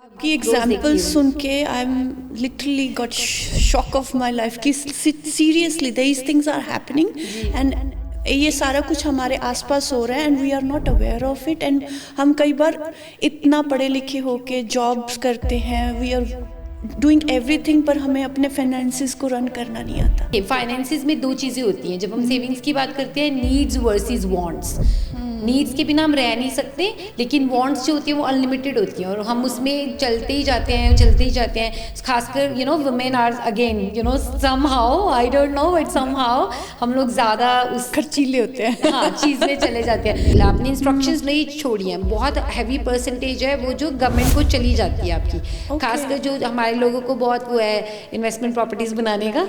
आपकी एग्जाम्पल सुन के I am literally got shock of my life कि seriously these things are happening and ये सारा कुछ हमारे आसपास हो रहा है and we are not aware of it and हम कई बार इतना पढ़े लिखे होके जॉब्स करते हैं वी आर डूइंग एवरीथिंग पर हमें अपने फाइनेंसिस को रन करना नहीं आता। फाइनेंसिस में दो चीज़ें होती हैं जब हम सेविंग्स की बात करते हैं, नीड्स वर्सेस वांट्स। नीड्स के बिना हम रह नहीं सकते, लेकिन वांट्स जो होती हैं वो अनलिमिटेड होती हैं और हम उसमें चलते ही जाते हैं खासकर women are again somehow I don't know but somehow हम लोग ज़्यादा उस खर्चीले होते हैं हाँ चीज़ में चले जाते हैं। आपने इंस्ट्रक्शंस नहीं छोड़ी हैं, बहुत हैवी परसेंटेज है वो जो गवर्नमेंट को चली जाती है आपकी। खासकर जो हमारे लोगों को बहुत वो है इन्वेस्टमेंट प्रॉपर्टीज़ बनाने का,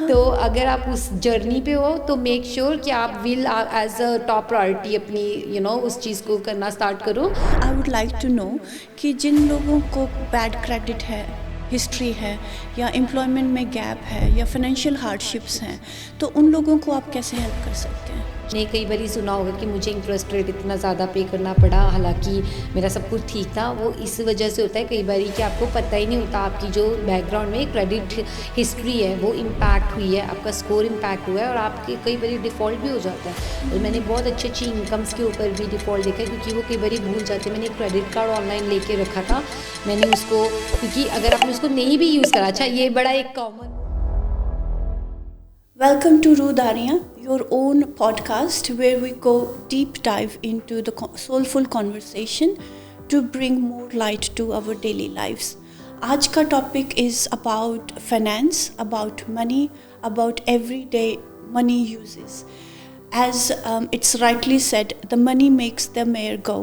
तो अगर आप उस जर्नी पे हो तो मेक श्योर कि आप will as a top priority अपनी उस चीज़ को करना स्टार्ट करो। I would like to know कि जिन लोगों को बैड क्रेडिट है, हिस्ट्री है या एम्प्लॉयमेंट में गैप है या फाइनेंशियल हार्डशिप्स हैं, तो उन लोगों को आप कैसे हेल्प कर सकते हैं? ने कई बार सुना होगा कि मुझे इंटरेस्ट रेट इतना ज़्यादा पे करना पड़ा, हालांकि मेरा सब कुछ ठीक था। वो इस वजह से होता है कई बार कि आपको पता ही नहीं होता आपकी जो बैकग्राउंड में क्रेडिट हिस्ट्री है वो इम्पैक्ट हुई है, आपका स्कोर इम्पैक्ट हुआ है और आपके कई बार डिफ़ॉल्ट भी हो जाता है। और मैंने बहुत अच्छी इनकम्स के ऊपर भी डिफ़ॉल्ट देखा है क्योंकि वो कई बार भूल जाते हैं। मैंने क्रेडिट कार्ड ऑनलाइन लेके रखा था, मैंने उसको, क्योंकि अगर आपने उसको नहीं भी यूज़ करा, अच्छा ये बड़ा एक common. Welcome to Rudaria, your own podcast where we go deep dive into the soulful conversation to bring more light to our daily lives. आज का topic is about finance, about money, about everyday money uses. As it's rightly said, the money makes the mayor go.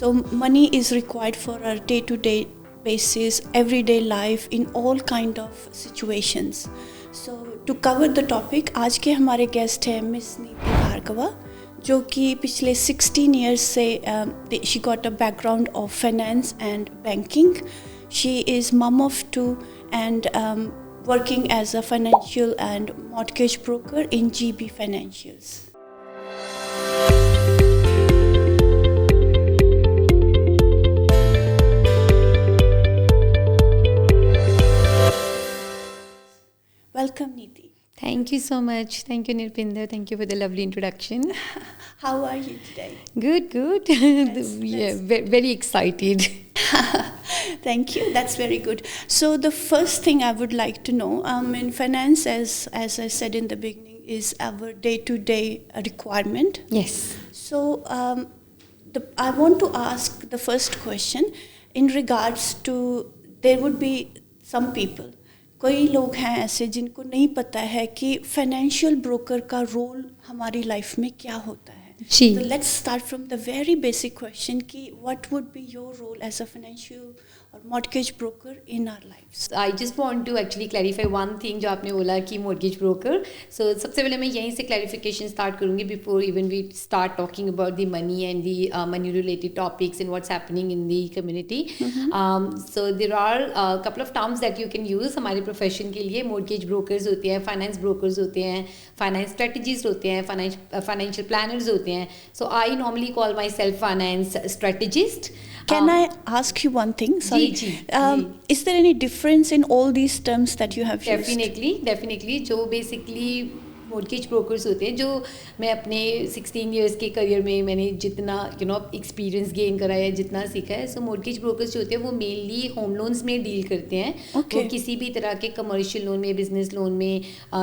So money is required for our day-to-day basis, everyday life in all kind of situations. So to cover the topic, आज के हमारे guest हैं miss नीति भार्गवा, जो कि पिछले 16 years से she got a background of finance and banking. She is mom of 2 and working as a financial and mortgage broker in GB Financials. Welcome, Neeti. Thank you so much. Thank you, Nirpinder. Thank you for the lovely introduction. How are you today? Good. Very excited. Thank you. That's very good. So the first thing I would like to know, in finance, as I said in the beginning, is our day-to-day requirement. Yes. So I want to ask the first question in regards to, there would be some people, कई लोग हैं ऐसे जिनको नहीं पता है कि financial broker का रोल हमारी लाइफ में क्या होता है। तो let's start from the very basic question कि what would be your role as a financial और mortgage broker in our lifes. I just want to actually clarify one thing जो आपने बोला कि मॉर्गेज ब्रोकर। सो सबसे पहले मैं यहीं से क्लैरिफिकेशन स्टार्ट करूँगी before even we start talking about the money and the money related topics and what's happening in the community. So there are couple of terms that you can use हमारे profession के लिए। Mortgage brokers होते हैं, finance brokers होते हैं, finance strategist होते हैं, financial planners होते हैं। So I normally call myself finance strategist. Can I ask you one thing? Sorry. Is there any difference in all these terms that you have used? Definitely. जो basically mortgage brokers होते हैं, जो मैं अपने 16 years के career में मैंने जितना एक्सपीरियंस गेन करा है, जितना सीखा है। सो मॉर्गेज ब्रोकर्स जो होते हैं वो मेनली होम लोन्स में डील करते हैं। वो किसी भी तरह के कमर्शियल लोन में, बिजनेस लोन में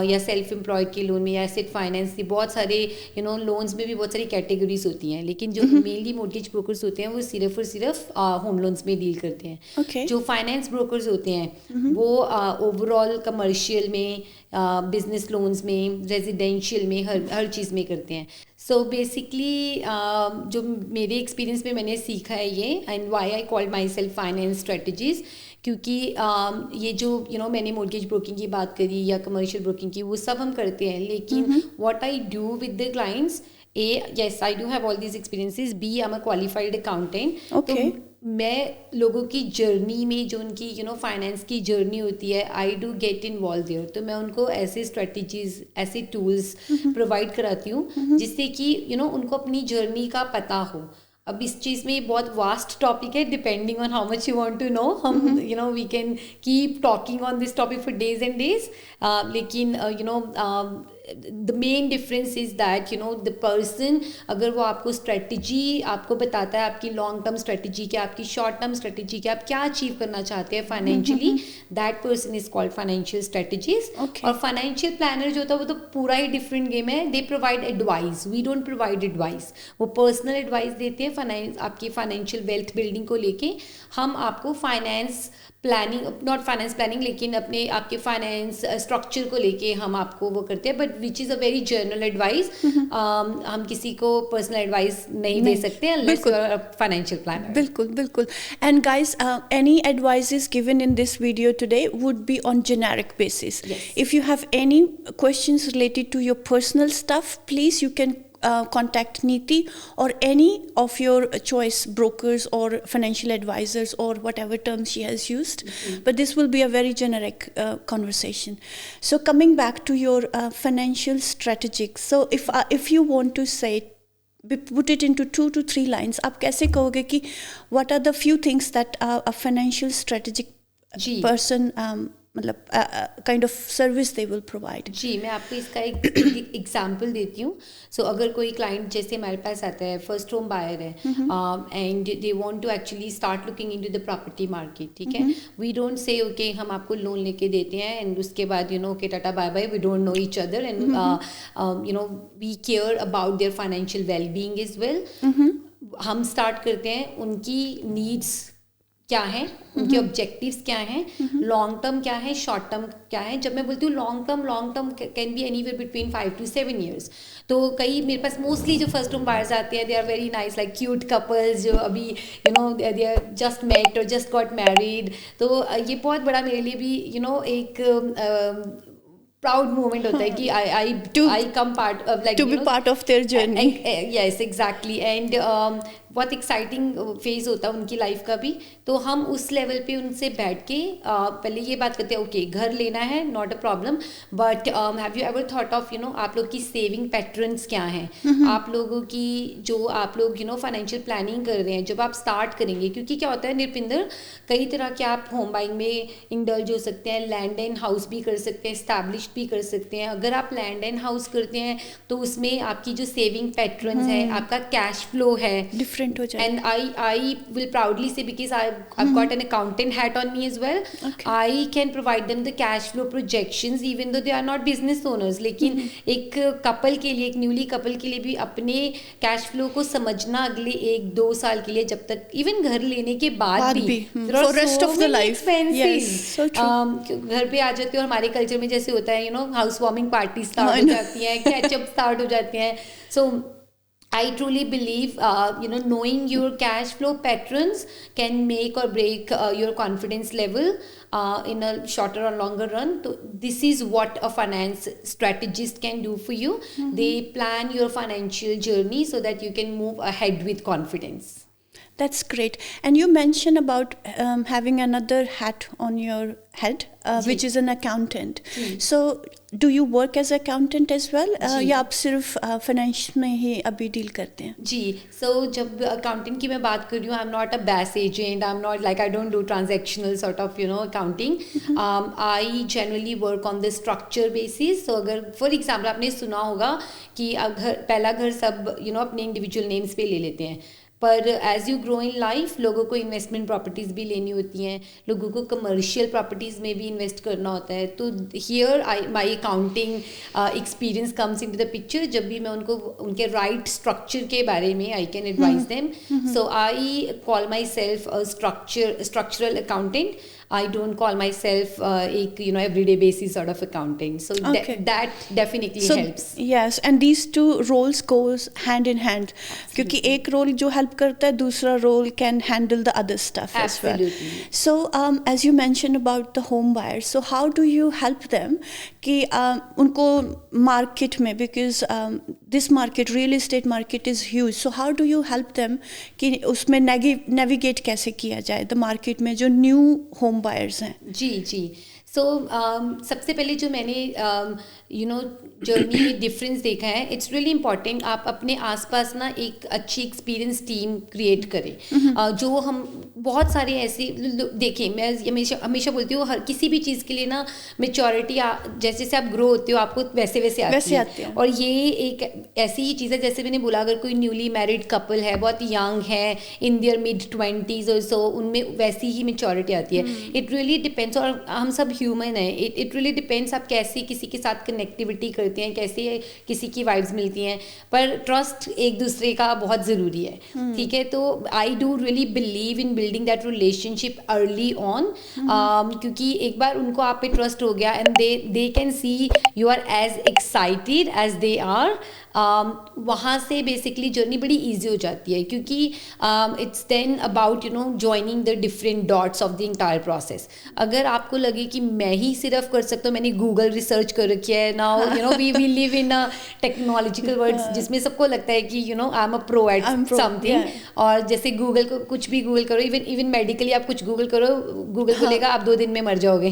या सेल्फ एम्प्लॉयड के लोन में या एसेट फाइनेंस की बहुत सारे लोन्स में भी बहुत सारी कैटेगरीज होती हैं, लेकिन जो मेनली मॉर्गेज ब्रोकर्स होते हैं वो सिर्फ और सिर्फ होम लोन्स में डील करते हैं। जो फाइनेंस ब्रोकर्स होते हैं वो ओवरऑल कमर्शियल में, बिजनेस लोन्स में, रेजिडेंशियल में, हर चीज़ में करते हैं। सो बेसिकली जो मेरे एक्सपीरियंस में मैंने सीखा है ये, and why I called my self finance strategies, क्योंकि ये जो मैंने मॉर्गेज ब्रोकिंग की बात करी या कमर्शियल ब्रोकिंग की, वो सब हम करते हैं, लेकिन what I do with the clients, yes, I do have all these experiences. B, I'm a qualified accountant. Okay. तो मैं लोगों की जर्नी में जो उनकी फाइनेंस की जर्नी होती है, I do get involve there. तो मैं उनको ऐसे स्ट्रेटजीज, ऐसे टूल्स प्रोवाइड कराती हूँ जिससे कि उनको अपनी जर्नी का पता हो। अब इस चीज़ में बहुत वास्ट टॉपिक है, depending on how much you want to know. हम we can keep talking on this topic for days and days. लेकिन the main difference is that the person, अगर वो आपको स्ट्रेटजी आपको बताता है, आपकी लॉन्ग टर्म स्ट्रेटजी क्या, आपकी शॉर्ट टर्म स्ट्रेटजी क्या, आप क्या अचीव करना चाहते हैं financially, that person is called financial strategist. और फाइनेंशियल प्लानर जो होता है वो तो पूरा ही डिफरेंट गेम है. They provide advice, we don't provide advice. वो पर्सनल एडवाइस देते हैं आपकी फाइनेंशियल वेल्थ बिल्डिंग को लेके. हम आपको finance planning, not finance planning, लेकिन आपके फाइनेंस स्ट्रक्चर को लेके हम आपको वो करते हैं, but which is a very general advice. हम किसी को पर्सनल एडवाइस नहीं दे सकते unless you are a financial planner. बिल्कुल. And guys, any advices given in this video today would be on generic basis. If you have any questions related to your personal stuff, please you can contact Neeti or any of your choice brokers or financial advisors or whatever term she has used. But this will be a very generic conversation. So coming back to your financial strategic. So if you want to say, put it into 2 to 3 lines, आप कैसे कहोगे कि what are the few things that a financial strategic person मतलब kind of service they will provide? जी, मैं आपको इसका एक एग्जांपल देती हूँ. सो अगर कोई क्लाइंट जैसे हमारे पास आता है, फर्स्ट होम बायर है, and they want to actually start looking into the property market, ठीक है. वी डोंट से ओके हम आपको लोन लेके देते हैं एंड उसके बाद okay tata bye bye, we don't know each other, and we care about their financial well being as well. हम स्टार्ट करते हैं उनकी नीड्स क्या है, उनके ऑब्जेक्टिव्स क्या हैं, लॉन्ग टर्म क्या है, शॉर्ट टर्म क्या है. जब मैं बोलती हूँ long term can be anywhere between 5 to 7 years. तो कई मेरे पास मोस्टली जो फर्स्ट होम बायर्स आते हैं, they are very nice, like cute couples जो अभी दे आर जस्ट मेट और जस्ट गॉट मैरिड. तो ये बहुत बड़ा मेरे लिए भी एक प्राउड मोमेंट होता है कि I come part of like to be part of their journey. Yes, exactly. And बहुत एक्साइटिंग फेज होता है उनकी लाइफ का भी. तो हम उस लेवल पे उनसे बैठ के पहले ये बात करते हैं, ओके घर लेना है, not a problem, but have you ever thought of आप लोग की सेविंग पैटर्न्स क्या हैं, आप लोगों की जो आप लोग फाइनेंशियल प्लानिंग कर रहे हैं जब आप स्टार्ट करेंगे. क्योंकि क्या होता है निरपिंदर, कई तरह के आप होम बाइंग में इंडल्ज हो सकते हैं, लैंड एंड हाउस भी कर सकते हैं, एस्टैब्लिश्ड भी कर सकते हैं. अगर आप लैंड एंड हाउस करते हैं तो उसमें आपकी जो सेविंग पैटर्न्स है, आपका कैश फ्लो है, different ho jaye. And I will proudly say, because I've got an accountant hat on me as well. Okay. I can provide them the cash flow projections even though they are not business owners. लेकिन एक couple के लिए, एक newly couple के लिए भी अपने cash flow को समझना अगले 1-2 साल के लिए, जब तक इवन घर लेने के बाद भी for rest of the life. Yes, so true. घर पे आ जाते हो और हमारे कल्चर में जैसे होता है हाउस वार्मिंग पार्टी स्टार्ट हो जाती है, कैचअप स्टार्ट हो जाते हैं. सो I truly believe, knowing your cash flow patterns can make or break your confidence level in a shorter or longer run. So this is what a finance strategist can do for you. They plan your financial journey so that you can move ahead with confidence. That's great. And you mentioned about having another hat on your head, which is an accountant. So do you work as accountant as well? या आप सिर्फ finance में ही अभी deal करते हैं? जी, so जब accounting की मैं बात कर रही हूँ, I am not a buyers agent, I am not like, I don't do transactional sort of accounting. I generally work on the structure basis. So अगर फॉर एग्जाम्पल आपने सुना होगा कि पहला घर सब अपने इंडिविजुअल नेम्स पे ले लेते हैं, पर as you grow in life लोगों को इन्वेस्टमेंट प्रॉपर्टीज़ भी लेनी होती हैं, लोगों को कमर्शियल प्रॉपर्टीज़ में भी इन्वेस्ट करना होता है. तो here my accounting experience comes into the picture. जब भी मैं उनको उनके राइट स्ट्रक्चर के बारे में I can advise them. So I call my self a structural accountant. I don't call myself एक everyday basis sort of accounting. So that definitely helps. Yes, and these two roles goes hand in hand. क्योंकि एक role जो help करता है, दूसरा role can handle the other stuff as well. So as you mentioned about the home buyers, so how do you help them कि उनको market में, because this market, real estate market is huge. So how do you help them कि उसमें navigate कैसे किया जाए the market में जो new home buyers हैं? जी. सबसे पहले जो मैंने जर्नी में डिफरेंस देखा है, इट्स रियली इम्पॉर्टेंट आप अपने आसपास ना एक अच्छी एक्सपीरियंस टीम क्रिएट करें। जो हम बहुत सारे ऐसे देखें, मैं हमेशा बोलती हूँ, हर किसी भी चीज़ के लिए ना मेच्योरिटी जैसे जैसे आप ग्रो होते हो आपको वैसे आती है। और ये एक ऐसी ही चीज़ है, जैसे मैंने बोला, अगर कोई न्यूली मैरिड कपल है, बहुत यंग है, इन देयर mid-20s और सो, उनमें वैसी ही मेच्योरिटी आती है। इट रियली डिपेंड्स, और हम सब ह्यूमन है, इट रियली डिपेंड्स आप कैसे किसी के साथ कनेक्टिविटी करते हैं, कैसे किसी की वाइब्स मिलती हैं, पर ट्रस्ट एक दूसरे का बहुत ज़रूरी है। ठीक है, तो I do really believe in building that relationship early on, क्योंकि एक बार उनको आप पे ट्रस्ट हो गया and they can see you are as excited as they are, वहाँ से बेसिकली जर्नी बड़ी ईजी हो जाती है, क्योंकि it's then about joining the different dots of the entire process. अगर आपको लगे कि मैं ही सिर्फ कर सकता हूँ, मैंने गूगल रिसर्च कर रखी है, now we live in a technological world जिसमें सबको लगता है कि I am a pro at something, और जैसे गूगल को कुछ भी गूगल करो, इवन मेडिकली आप कुछ गूगल करो, गूगल बोलेगा आप 2 दिन में मर जाओगे।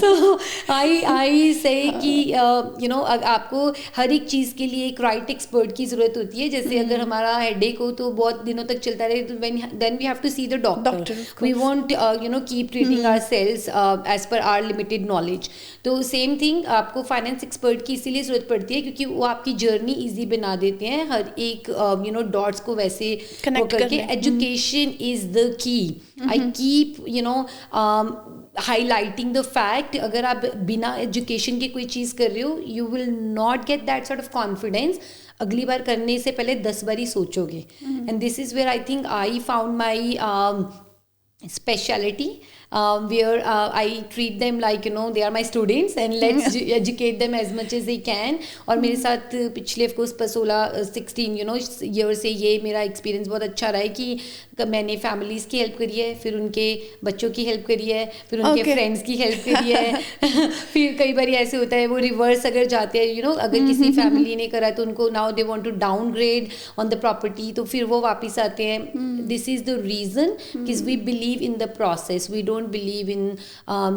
सो आई से कि आपको हर एक चीज़ के लिए एक राइट एक्सपर्ट की ज़रूरत होती है। जैसे अगर हमारा हेडेक हो तो बहुत दिनों तक चलता रहे, तो then we have to see the doctor, we won't keep treating ourselves as per our limited knowledge. तो सेम थिंग आपको फाइनेंस एक्सपर्ट की इसीलिए ज़रूरत पड़ती है, क्योंकि वो आपकी जर्नी ईजी बना देते हैं, हर एक डॉट्स को वैसे कनेक्ट करके। Education is the key, I keep highlighting the fact, अगर आप बिना एजुकेशन के कोई चीज़ कर रहे हो, you will not get that sort of confidence. अगली बार करने से पहले 10 बार ही सोचोगे, and this is where I think I found my speciality, where I treat them like they are my students and let's educate them as much as they can। और मेरे साथ पिछले कोर्स पर 16 ईयर से ये मेरा एक्सपीरियंस बहुत अच्छा रहा है कि मैंने फैमिलीज़ की हेल्प करी है, फिर उनके बच्चों की हेल्प करी है, फिर उनके फ्रेंड्स की हेल्प करी है। फिर कई बार ऐसे होता है वो रिवर्स अगर जाते हैं, अगर किसी फैमिली ने करा तो उनको now they want to downgrade on the property, तो फिर वो वापस आते हैं। दिस इज़ द रीज़न कि we believe in the process, we don't believe in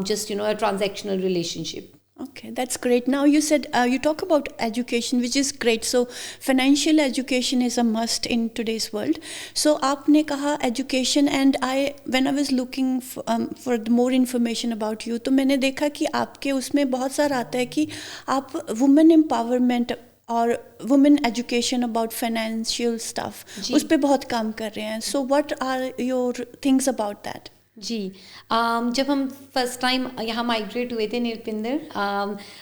just a transactional relationship. Okay, that's great. Now you said you talk about education, which is great. So financial education is a must in today's world. So आपने कहा education, and when I was looking for more information about you, तो मैंने देखा कि आपके उसमें बहुत सारा आता है कि आप women empowerment और women education about financial stuff, उस पर बहुत काम कर रहे हैं। So what are your things about that? जी, जब हम फर्स्ट टाइम यहाँ माइग्रेट हुए थे निरपिंदर,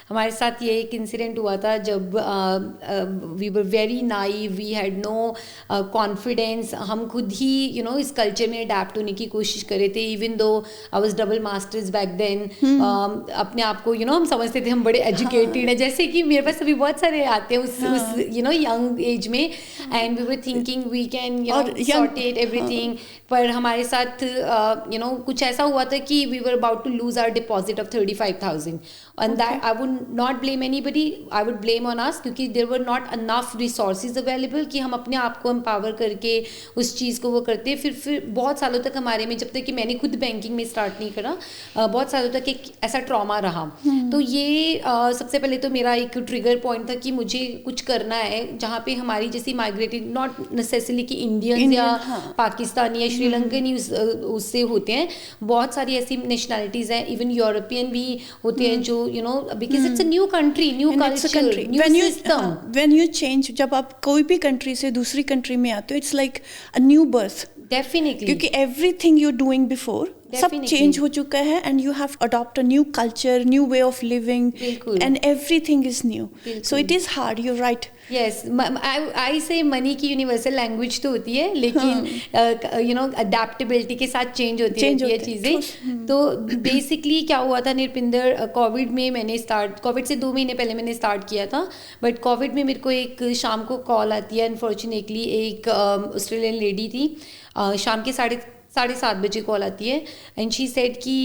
हमारे साथ ये एक इंसिडेंट हुआ था जब we were very naive, we had no confidence, हम खुद ही इस कल्चर में अडेप्ट होने की कोशिश कर रहे थे। Even though I was double masters back then, अपने आप को हम समझते थे हम बड़े एजुकेटेड हैं, जैसे कि मेरे पास अभी बहुत सारे आते हैं उस यंग एज में, and we were thinking we can sorted everything. पर हमारे साथ कुछ ऐसा हुआ था कि we were about to lose our deposit of 35,000, and that I would not blame anybody, I would blame on us, क्योंकि there were not enough resources available कि हम अपने आप को एम्पावर करके उस चीज़ को वो करते। फिर बहुत सालों तक हमारे में, जब तक कि मैंने खुद बैंकिंग में स्टार्ट नहीं करा, बहुत सालों तक एक ऐसा ट्रॉमा रहा। तो ये सबसे पहले तो मेरा एक ट्रिगर पॉइंट था कि मुझे कुछ करना है जहाँ पे हमारी जैसी माइग्रेटेड, नॉट नेसेसरली कि इंडियन या पाकिस्तानी या श्रीलंकन ही उससे होते हैं, बहुत सारी ऐसी नेशनैलिटीज़ हैं, इवन यूरोपियन भी होते हैं जो because it's a new country, new culture, new system. When you change, जब आप कोई भी कंट्री से दूसरी कंट्री में आते हो, it's like a new birth. Definitely, क्योंकि एवरीथिंग यू डूइंग बिफोर सब चेंज हो चुका है, and you have adopt a new culture, new way of living, and everything is new, so it is hard, you right. Yes, I say money की universal language तो होती है, लेकिन adaptability के साथ चेंज होती है चीज़ें। तो बेसिकली क्या हुआ था निरपिंदर, कोविड में कोविड से 2 महीने पहले मैंने स्टार्ट किया था, बट कोविड में मेरे को एक शाम को कॉल आती है, अनफॉर्चुनेटली एक ऑस्ट्रेलियन लेडी थी, शाम के 7:30 बजे कॉल आती है एंड शी सेड कि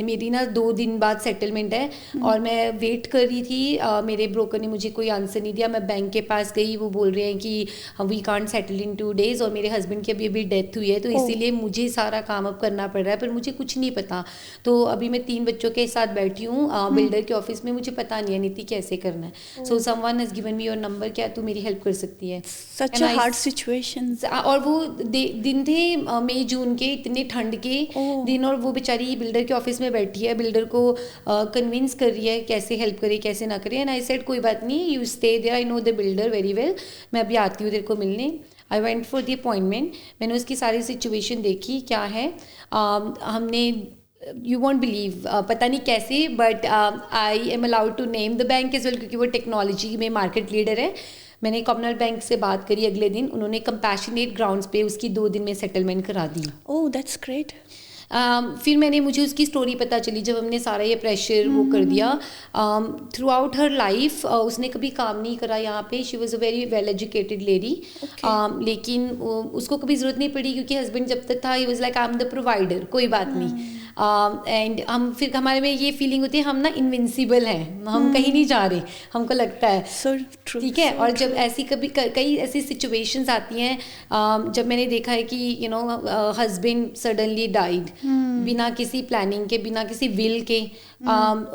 मेरी ना 2 दिन बाद सेटलमेंट है और मैं वेट कर रही थी, मेरे ब्रोकर ने मुझे कोई आंसर नहीं दिया, मैं बैंक के पास गई, वो बोल रहे हैं कि we can't settle in 2 days और मेरे हस्बैंड की अभी डेथ हुई है तो इसीलिए मुझे सारा काम अब करना पड़ रहा है, पर मुझे कुछ नहीं पता। तो अभी मैं 3 बच्चों के साथ बैठी हूँ बिल्डर के ऑफिस में, मुझे पता नहीं है नीति कैसे करना है। So someone has given me your number, क्या तू मेरी हेल्प कर सकती है? सच अ हार्ड सिचुएशन। और वो दिन थे मई जून के, इतने ठंड के दिन, और वो बेचारी बिल्डर के ऑफिस में बैठी है, बिल्डर को कन्विंस कर रही है कैसे हेल्प करे कैसे ना करे। एंड आई सेड कोई बात नहीं, you stay there, I know the builder very well, मैं अभी आती हूँ तेरे को मिलने। I went for the appointment, मैंने उसकी सारी सिचुएशन देखी क्या है। हमने यू वॉन्ट बिलीव, पता नहीं कैसे, but I am allowed to name the bank as well क्योंकि वो टेक्नोलॉजी में मार्केट लीडर है। मैंने कॉमनल बैंक से बात करी अगले दिन, उन्होंने कंपैशनेट ग्राउंड्स पे उसकी 2 दिन में सेटलमेंट करा दी। Oh that's great. फिर मुझे उसकी स्टोरी पता चली जब हमने सारा ये प्रेशर वो कर दिया। थ्रू आउट हर लाइफ उसने कभी काम नहीं करा यहाँ पे, she was a very well educated lady, लेकिन उसको कभी ज़रूरत नहीं पड़ी क्योंकि हस्बैंड जब तक था he was like I am the provider, कोई बात नहीं। एंड हम फिर हमारे में ये फीलिंग होती है हम ना इनविंसिबल हैं, हम कहीं नहीं जा रहे, हमको लगता है ठीक है। और जब ऐसी कई ऐसी सिचुएशंस आती हैं, जब मैंने देखा है कि you no husband suddenly died बिना किसी प्लानिंग के, बिना किसी विल के।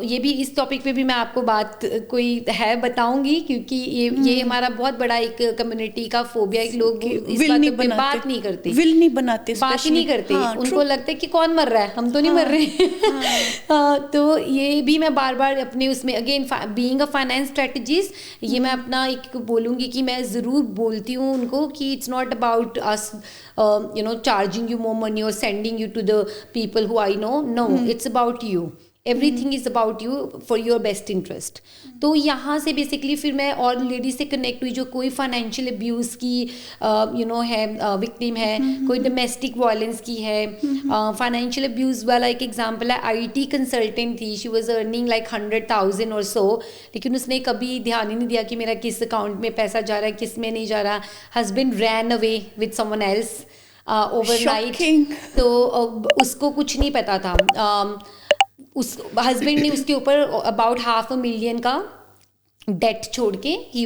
ये भी इस टॉपिक पे भी मैं आपको बात कोई है बताऊंगी क्योंकि ये हमारा बहुत बड़ा एक कम्युनिटी का फोबिया है, लोग इस बात नहीं करते, विल नहीं बनाते, बात ही नहीं करते। उनको लगता है कि कौन मर रहा है, हम तो नहीं मर रहे। तो ये भी मैं बार बार अपने उसमें again being a finance strategist, ये मैं अपना एक बोलूँगी कि मैं ज़रूर बोलती हूँ उनको कि it's not about us you know charging you more money और sending you to the people who I know, it's about you, everything is about you for your best interest. तो यहाँ से बेसिकली फिर मैं और लेडीज से connect हुई जो कोई फाइनेंशियल अब्यूज़ की यू नो है विक्टिम है, कोई डोमेस्टिक वायलेंस की है। फाइनेंशियल अब्यूज़ वाला एक एग्जांपल है, आईटी कंसल्टेंट थी, शी वाज अर्निंग लाइक 100,000 और सो, लेकिन उसने कभी ध्यान ही नहीं दिया कि मेरा किस अकाउंट में पैसा जा रहा है, किस में नहीं जा रहा। Husband ran away with someone else overnight, तो उसको कुछ नहीं पता था। उस हस्बैंड ने उसके ऊपर अबाउट $500,000 का डेट छोड़ के ही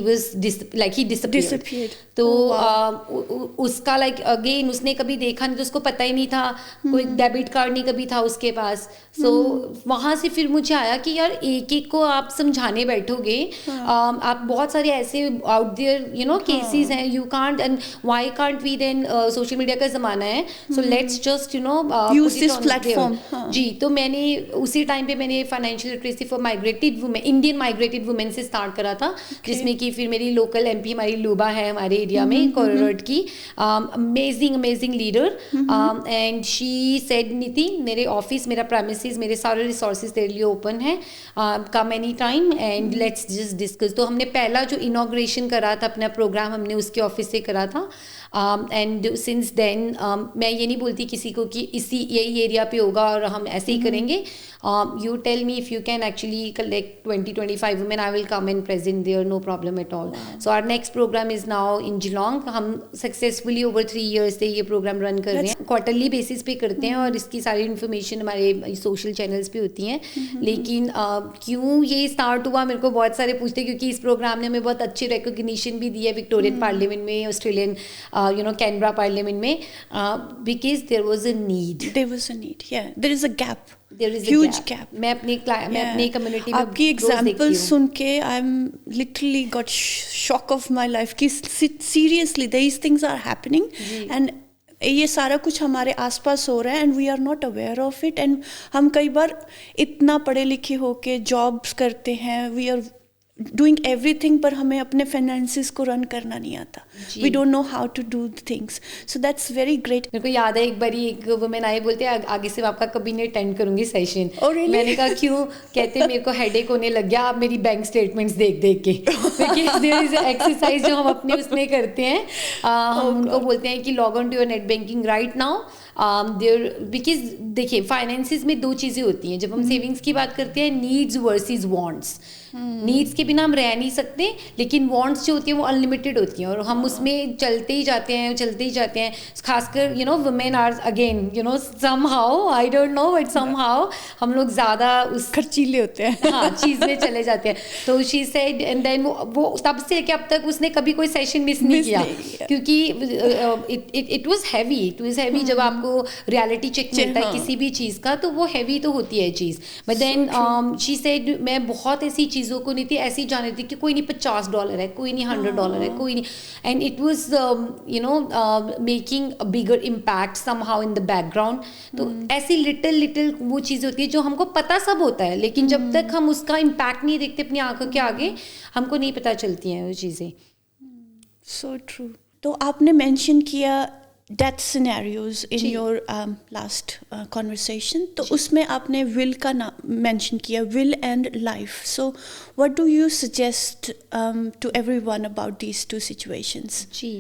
डिसअपीयर्ड। तो उसका लाइक अगेन उसने कभी देखा नहीं, तो उसको पता ही नहीं था, कोई डेबिट कार्ड नहीं कभी था उसके पास। सो वहाँ से फिर मुझे आया कि यार एक एक को आप समझाने बैठोगे, आप बहुत सारे ऐसे out there you know cases हैं, you can't and why can't we then, social media का ज़माना है, so let's just you know use this platform. जी, तो मैंने उसी टाइम पे मैंने financial literacy for migrated women, Indian migrated women से स्टार्ट करा था, जिसमें कि फिर मेरी लोकल एमपी हमारी लूबा है हमारे एरिया में कोरोड की, amazing leader, and she said नीति मेरे ऑफिस, मेरा प्रेमिसेस, मेरे सारे रिसोर्सेज तेरे लिए ओपन है, कम any time and let's just discuss. तो हमने पहला जो इनॉग्रेशन करा था अपना प्रोग्राम हमने उसके ऑफिस से करा था। एंड सिंस देन मैं ये नहीं बोलती किसी को कि यही एरिया पे होगा और हम ऐसे ही करेंगे। You tell me if you can actually collect 20-25 women, I will come and present there, no problem at all. So our next program is now in Geelong. हम सक्सेसफुली ओवर 3 years से ये प्रोग्राम रन कर रहे हैं, quarterly basis पे करते हैं और इसकी सारी इन्फॉर्मेशन हमारे सोशल चैनल्स पे होती हैं। लेकिन क्यों ये स्टार्ट हुआ मेरे को बहुत सारे पूछते हैं, क्योंकि इस प्रोग्राम ने हमें बहुत अच्छी रिकॉग्निशन भी दी है विक्टोरियन पार्लियामेंट में, Australian you know Canberra parliament में, because there was a need, yeah, there is a gap, there is huge a gap. मैं अपनी कम्युनिटी में आपकी एग्जांपल सुन के I am literally got shock of my life कि seriously these things are happening and ये सारा कुछ हमारे आसपास हो रहा है and we are not aware of it. And हम कई बार इतना पढ़े लिखे होके जॉब्स करते हैं, वी आर डूइंग एवरीथिंग, पर हमें अपने फाइनेंसेस को रन करना नहीं आता, we don't know how to do things. So that's very great. मेरे को याद है एक बारी एक वुमेन आई, बोलते हैं आगे से मैं आपका कभी नहीं अटेंड करूंगी सेशन। मैंने कहा क्यों? कहते मेरे को हेडेक होने लग गया आप मेरी बैंक स्टेटमेंट्स देख देख के। एक्सरसाइज जो हम अपने उसमें करते हैं, हम उनको बोलते हैं कि log on to your net banking right now there, because देखिए फाइनेंसिस में दो चीज़ें होती हैं जब हम सेविंग्स की बात करते हैं, नीड्स वर्सेस वांट्स. नीड्स के बिना हम रह नहीं सकते, लेकिन वांट्स जो होती हैं वो अनलिमिटेड होती हैं और हम उसमें चलते ही जाते हैं. खासकर women are again somehow, I don't know but somehow हम लोग ज़्यादा उस खर्चीले होते हैं. हाँ, चीज़ में चले जाते हैं. तो शी सेड, एंड देन वो तब से लेके अब तक उसने कभी कोई सेशन मिस नहीं किया, क्योंकि इट वाज हैवी. जब आपको रियलिटी चेक मिलता है किसी भी चीज़ का तो वो हैवी तो होती है चीज़. बट देन शी सेड, मैं बहुत ऐसी चीज़ों को नहीं थी ऐसी जान रही थी कि कोई नहीं $50 है, कोई नहीं $100 है, कोई नहीं. And it was making a bigger impact somehow in the background. तो ऐसी लिटिल वो चीज़ होती है जो हमको पता सब होता है, लेकिन जब तक हम उसका इम्पैक्ट नहीं देखते अपनी आंखों के आगे, हमको नहीं पता चलती हैं वो चीज़ें. So true. तो आपने मेंशन किया death scenarios in your last conversation, तो उसमें आपने विल का नाम मेंशन किया, will and life. So what do you suggest to everyone about these two situations? जी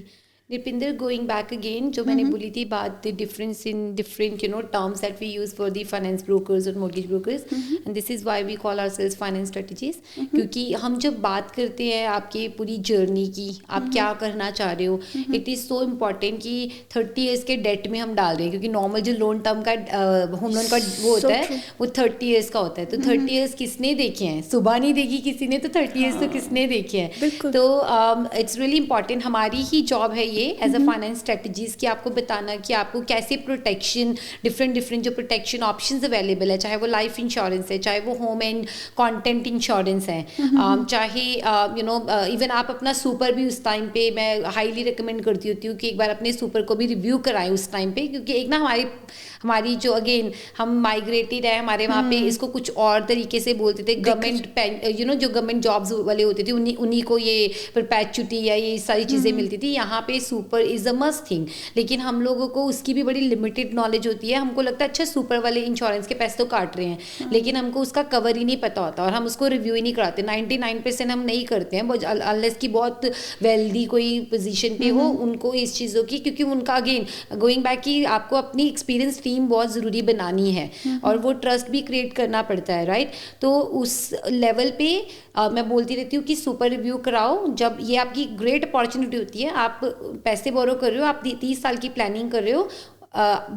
Nipinder, going back again, जो मैंने बोली थी बात, the difference in different terms that we use for the finance brokers और mortgage brokers, and this is why we call ourselves finance strategies. क्योंकि हम जब बात करते हैं आपके पूरी जर्नी की, आप क्या करना चाह रहे हो, इट इज़ सो इम्पॉर्टेंट कि 30 years के डेट में हम डाल रहे हैं, क्योंकि नॉर्मल जो लोन टर्म का होम लोन का वो होता है वो 30 years का होता है. तो 30 years किसने देखे हैं? सुबह नहीं देखी किसी ने, तो 30 years तो किसने देखे हैं? तो इट्स रियली इंपॉर्टेंट, हमारी ही जॉब है एज अ फाइनेंस स्ट्रेटजीज कि आपको बताना कि आपको कैसे प्रोटेक्शन, डिफरेंट जो प्रोटेक्शन ऑप्शंस अवेलेबल है, चाहे वो लाइफ इंश्योरेंस है, चाहे वो होम एंड कंटेंट इंश्योरेंस है, चाहे इवन आप अपना सुपर भी उस टाइम पे मैं हाईली रिकमेंड करती होती हूँ कि एक बार अपने सुपर को भी रिव्यू कराएं उस टाइम पे, क्योंकि एक ना हमारी जो अगेन हम माइग्रेटेड है, हमारे वहाँ पे इसको कुछ और तरीके से बोलते थे, गवर्नमेंट जो गवर्नमेंट जॉब्स वाले होते थे उन्हीं को ये परपेचुटी या ये सारी चीज़ें मिलती थी. यहाँ पे super is a must thing, लेकिन हम लोगों को उसकी भी बड़ी लिमिटेड नॉलेज होती है. हमको लगता है अच्छा सुपर वाले इंश्योरेंस के पैसे तो काट रहे हैं, लेकिन हमको उसका कवर ही नहीं पता होता और हम उसको रिव्यू ही नहीं कराते. 99% हम नहीं करते हैं, अनलेस की बहुत वेल्दी कोई पोजीशन पे हो उनको इस चीज़ों की, क्योंकि उनका अगेन गोइंग बैक कि आपको अपनी एक्सपीरियंस टीम बहुत ज़रूरी बनानी है और वो ट्रस्ट भी क्रिएट करना पड़ता है, राइट. तो उस लेवल पे मैं बोलती रहती हूँ कि सुपर रिव्यू कराओ. जब ये आपकी ग्रेट अपॉर्चुनिटी होती है, आप पैसे बोरो कर रहे हो, आप 30 साल की प्लानिंग कर रहे हो,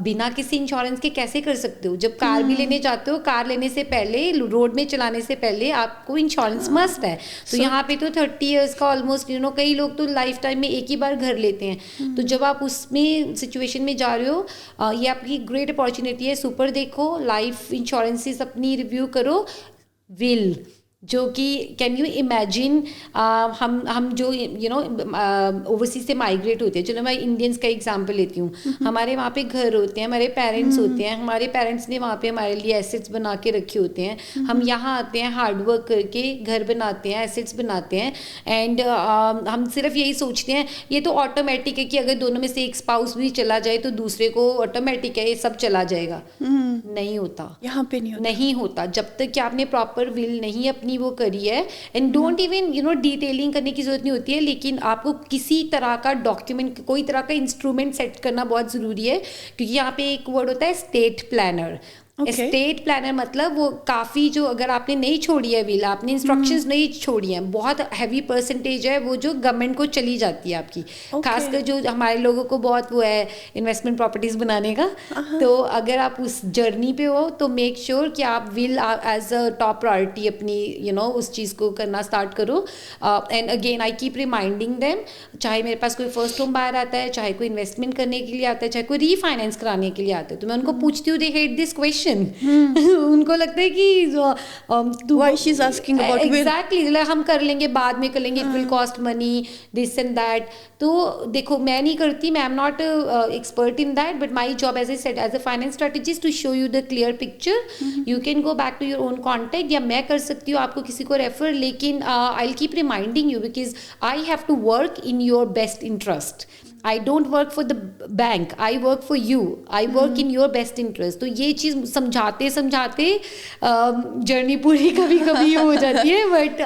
बिना किसी इंश्योरेंस के कैसे कर सकते हो? जब कार भी लेने जाते हो, कार लेने से पहले, रोड में चलाने से पहले आपको इंश्योरेंस मस्ट है. तो यहाँ पे तो 30 years का ऑलमोस्ट कई लोग तो लाइफ टाइम में एक ही बार घर लेते हैं. तो जब आप उसमें सिचुएशन में जा रहे हो, ये आपकी ग्रेट अपॉर्चुनिटी है. सुपर देखो, लाइफ इंश्योरेंसेस अपनी रिव्यू करो, विल जो कि कैन यू इमेजिन हम जो ओवरसीज से माइग्रेट होते हैं, चलो मैं इंडियंस का एग्जांपल लेती हूँ. हमारे वहाँ पे घर होते हैं, हमारे पेरेंट्स होते हैं, हमारे पेरेंट्स ने वहाँ पे हमारे लिए एसेट्स बना के रखे होते हैं. हम यहाँ आते हैं, हार्डवर्क करके घर बनाते हैं, एसेट्स बनाते हैं, एंड हम सिर्फ यही सोचते हैं ये तो ऑटोमेटिक है कि अगर दोनों में से एक स्पाउस भी चला जाए तो दूसरे को ऑटोमेटिक है ये सब चला जाएगा. नहीं होता, यहाँ पे नहीं होता जब तक कि आपने प्रॉपर विल नहीं अपनी वो करी है. एंड डोंट इवन डिटेलिंग करने की जरूरत नहीं होती है, लेकिन आपको किसी तरह का डॉक्यूमेंट, कोई तरह का इंस्ट्रूमेंट सेट करना बहुत ज़रूरी है. क्योंकि यहाँ पे एक वर्ड होता है स्टेट प्लानर. स्टेट प्लानर मतलब वो काफ़ी, जो अगर आपने नहीं छोड़ी है विल, आपने इंस्ट्रक्शंस नहीं छोड़ी हैं, बहुत हैवी परसेंटेज है वो जो गवर्नमेंट को चली जाती है आपकी. खासकर जो हमारे लोगों को बहुत वो है इन्वेस्टमेंट प्रॉपर्टीज बनाने का. तो अगर आप उस जर्नी पे हो तो मेक श्योर कि आप will as a top priority अपनी उस चीज़ को करना स्टार्ट करो. And again I keep reminding them, चाहे मेरे पास कोई फर्स्ट होम बायर आता है, चाहे कोई इन्वेस्टमेंट करने के लिए आता है, चाहे कोई रीफाइनेंस कराने के लिए आता है, तो मैं उनको पूछती हूँ, दे हेट दिस क्वेश्चन. उनको लगता है कि why she's asking about will. Exactly, हम कर लेंगे, बाद में कर लेंगे, it will cost money, this and that. तो देखो मैं नहीं करती, मैं am not expert in that, but my job, as I said, as a finance strategist, to show you the clear picture. You can go back to your own contact, या मैं कर सकती हूँ आपको किसी को रेफर, लेकिन I'll keep reminding you because I have to work in your best interest. I don't work for the bank, I work for you, I work in your best interest. तो ये चीज़ समझाते जर्नी पूरी कभी कभी हो जाती है, but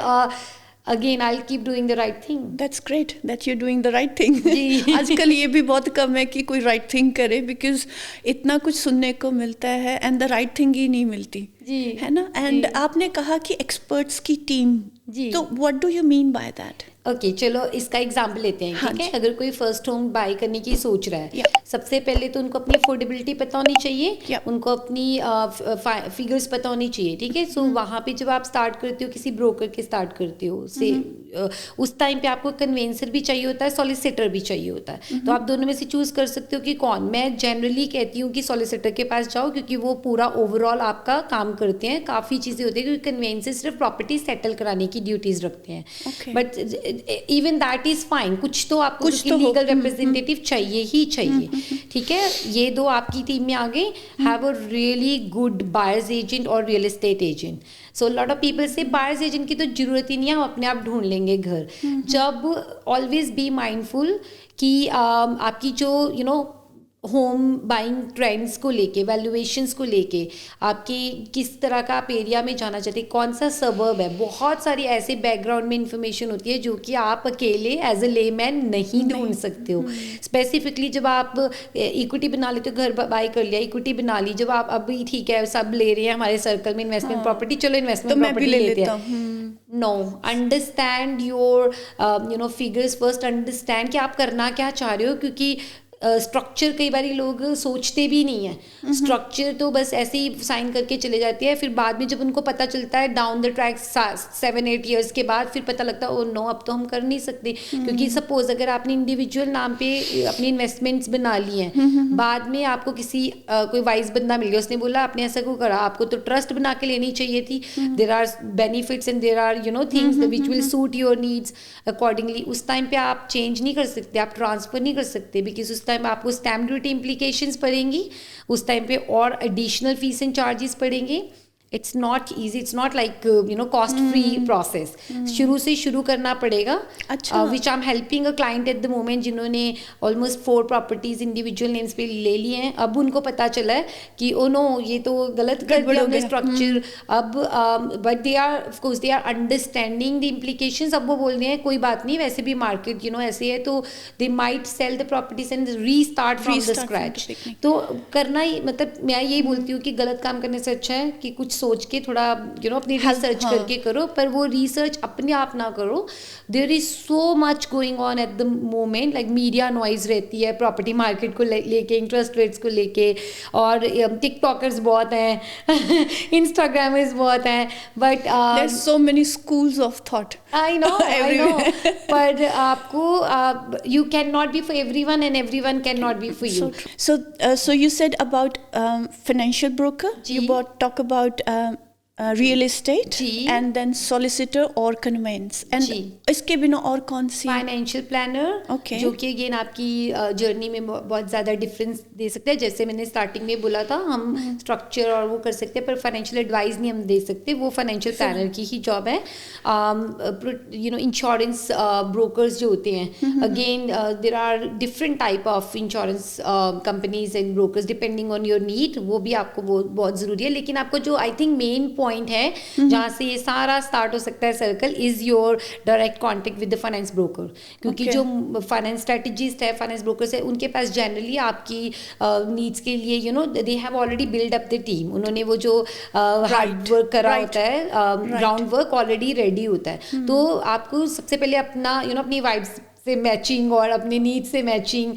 again I will keep doing the right thing. That's great that you doing the right thing. जी. आजकल ये भी बहुत कम है कि कोई राइट थिंग करे, बिकॉज इतना कुछ सुनने को मिलता है and the right thing he नहीं मिलती जी. है ना. एंड आपने कहा कि एक्सपर्ट्स की टीम, जी. तो what do you mean by that? Okay चलो इसका एग्जाम्पल लेते हैं. हाँ ठीक है, जी. अगर कोई फर्स्ट होम बाय करने की सोच रहा है, Yeah. सबसे पहले तो उनको अपनी अफोर्डेबिलिटी पता होनी चाहिए. Yeah. उनको अपनी फिगर्स पता होनी चाहिए. ठीक है, सो वहाँ पे जब आप स्टार्ट करते हो, किसी ब्रोकर के स्टार्ट करते हो से उस टाइम पे आपको कन्वेंसर भी चाहिए होता है, सॉलिसिटर भी चाहिए होता है. तो आप दोनों में से चूज कर सकते हो कि कौन. मैं जनरली कहती हूँ कि सॉलिसिटर के पास जाओ, क्योंकि वो पूरा ओवरऑल आपका काम करते हैं. काफ़ी चीज़ें होती है, क्योंकि कन्वेंसर सिर्फ प्रॉपर्टी सेटल कराने की ड्यूटीज रखते हैं. Okay. But even that is fine. कुछ तो आपको कुछ तो लीगल रिप्रेजेंटेटिव चाहिए ही चाहिए. ठीक है, ये दो आपकी टीम में आ गए. Have a really good buyers agent और real estate agent. So lot of people से बायर्स एजेंट की तो जरूरत ही नहीं है, हम अपने आप ढूंढ लेंगे घर. जब ऑलवेज बी माइंडफुल कि आपकी जो होम बाइंग ट्रेंड्स को लेके, वैल्यूएशंस को लेके, आपकी किस तरह का आप एरिया में जाना चाहते हैं, कौन सा सबर्ब है. बहुत सारी ऐसे बैकग्राउंड में इंफॉर्मेशन होती है जो कि आप अकेले एज अ लेमैन नहीं ढूंढ सकते हो. स्पेसिफिकली जब आप इक्विटी बना लेते हो, घर बाय कर लिया, इक्विटी बना ली, जब आप अभी ठीक है सब ले रहे हैं हमारे सर्कल में इन्वेस्टमेंट प्रॉपर्टी, चलो इन्वेस्टमेंट प्रॉपर्टी लेते हैं. No, understand your figures first. Understand कि आप करना क्या चाह रहे हो, क्योंकि स्ट्रक्चर कई बार लोग सोचते भी नहीं है. स्ट्रक्चर तो बस ऐसे ही साइन करके चले जाते हैं. फिर बाद में जब उनको पता चलता है डाउन द ट्रैक 7-8 ईयर्स के बाद, फिर पता लगता है ओ नो, अब तो हम कर नहीं सकते. क्योंकि सपोज अगर आपने इंडिविजुअल नाम पे अपनी इन्वेस्टमेंट्स बना ली हैं, बाद में आपको किसी कोई वाइज बंदा मिल गया, उसने बोला आपने ऐसा क्यों करा, आपको तो ट्रस्ट बना के लेनी चाहिए थी. There are benefits and there are things which will suit your needs accordingly. उस टाइम पे आप चेंज नहीं कर सकते, आप ट्रांसफर नहीं कर सकते, बिकॉज उस टाइम आपको स्टैम्प ड्यूटी इम्प्लीकेशंस पड़ेंगी. उस टाइम पे और एडिशनल फीस एंड चार्जेस पड़ेंगे. It's not easy, it's not like cost free process. शुरू से शुरू करना पड़ेगा. अच्छा. Which I am helping a client at the moment, जिन्होंने ऑलमोस्ट 4 प्रॉपर्टीज इंडिविजुअल नेम्स पे ले लिए हैं. अब उनको पता चला है कि ओ नो, ये तो गलत कर दिया हमने स्ट्रक्चर. अब but they are of course they are understanding the implications. अब वो बोल रहे हैं कोई बात नहीं, वैसे भी मार्केट ऐसे है, तो they might sell the properties and restart from the scratch. तो करना ही, मतलब मैं यही बोलती हूँ कि गलत काम करने से अच्छा है कि कुछ सोच के थोड़ा अपनी रिसर्च करके करो. पर वो रिसर्च अपने आप ना करो. There is so much going on at the moment, like media noise रहती है प्रॉपर्टी मार्केट को लेके, इंटरेस्ट रेट्स को लेके, और टिकटॉकर्स बहुत हैं, इंस्टाग्रामर्स बहुत हैं. But there are so many schools of thought. I know पर आपको you can not be for everyone and everyone can not be for you. So you said about financial broker. जी. You talk about real estate जी. and then solicitor or conveyance. And जी. इसके बिना और कौन सी? Financial planner. Okay. जो कि again आपकी जर्नी में बहुत ज़्यादा डिफरेंस दे सकते हैं. जैसे मैंने स्टार्टिंग में बोला था, हम स्ट्रक्चर और वो कर सकते हैं, पर फाइनेंशियल एडवाइस नहीं हम दे सकते. वो फाइनेंशियल प्लानर की ही जॉब है. इंश्योरेंस ब्रोकर्स जो होते हैं, again there are different type of insurance companies and brokers depending on your need. वो भी आपको बहुत ज़रूरी है. लेकिन आपको जो आई थिंक मेन पॉइंट है जहाँ से ये सारा स्टार्ट हो सकता है circle, is your direct contact with the finance broker. क्योंकि जो फाइनेंस स्ट्रेटजिस्ट है, फाइनेंस ब्रोकर्स है, उनके पास जनरली आपकी नीड्स के लिए they have already build up the team. उन्होंने वो जो हार्ड वर्क करा होता है, ग्राउंड वर्क ऑलरेडी रेडी होता है. तो आपको सबसे पहले अपना अपनी वाइब्स से मैचिंग और अपने नीड से matching,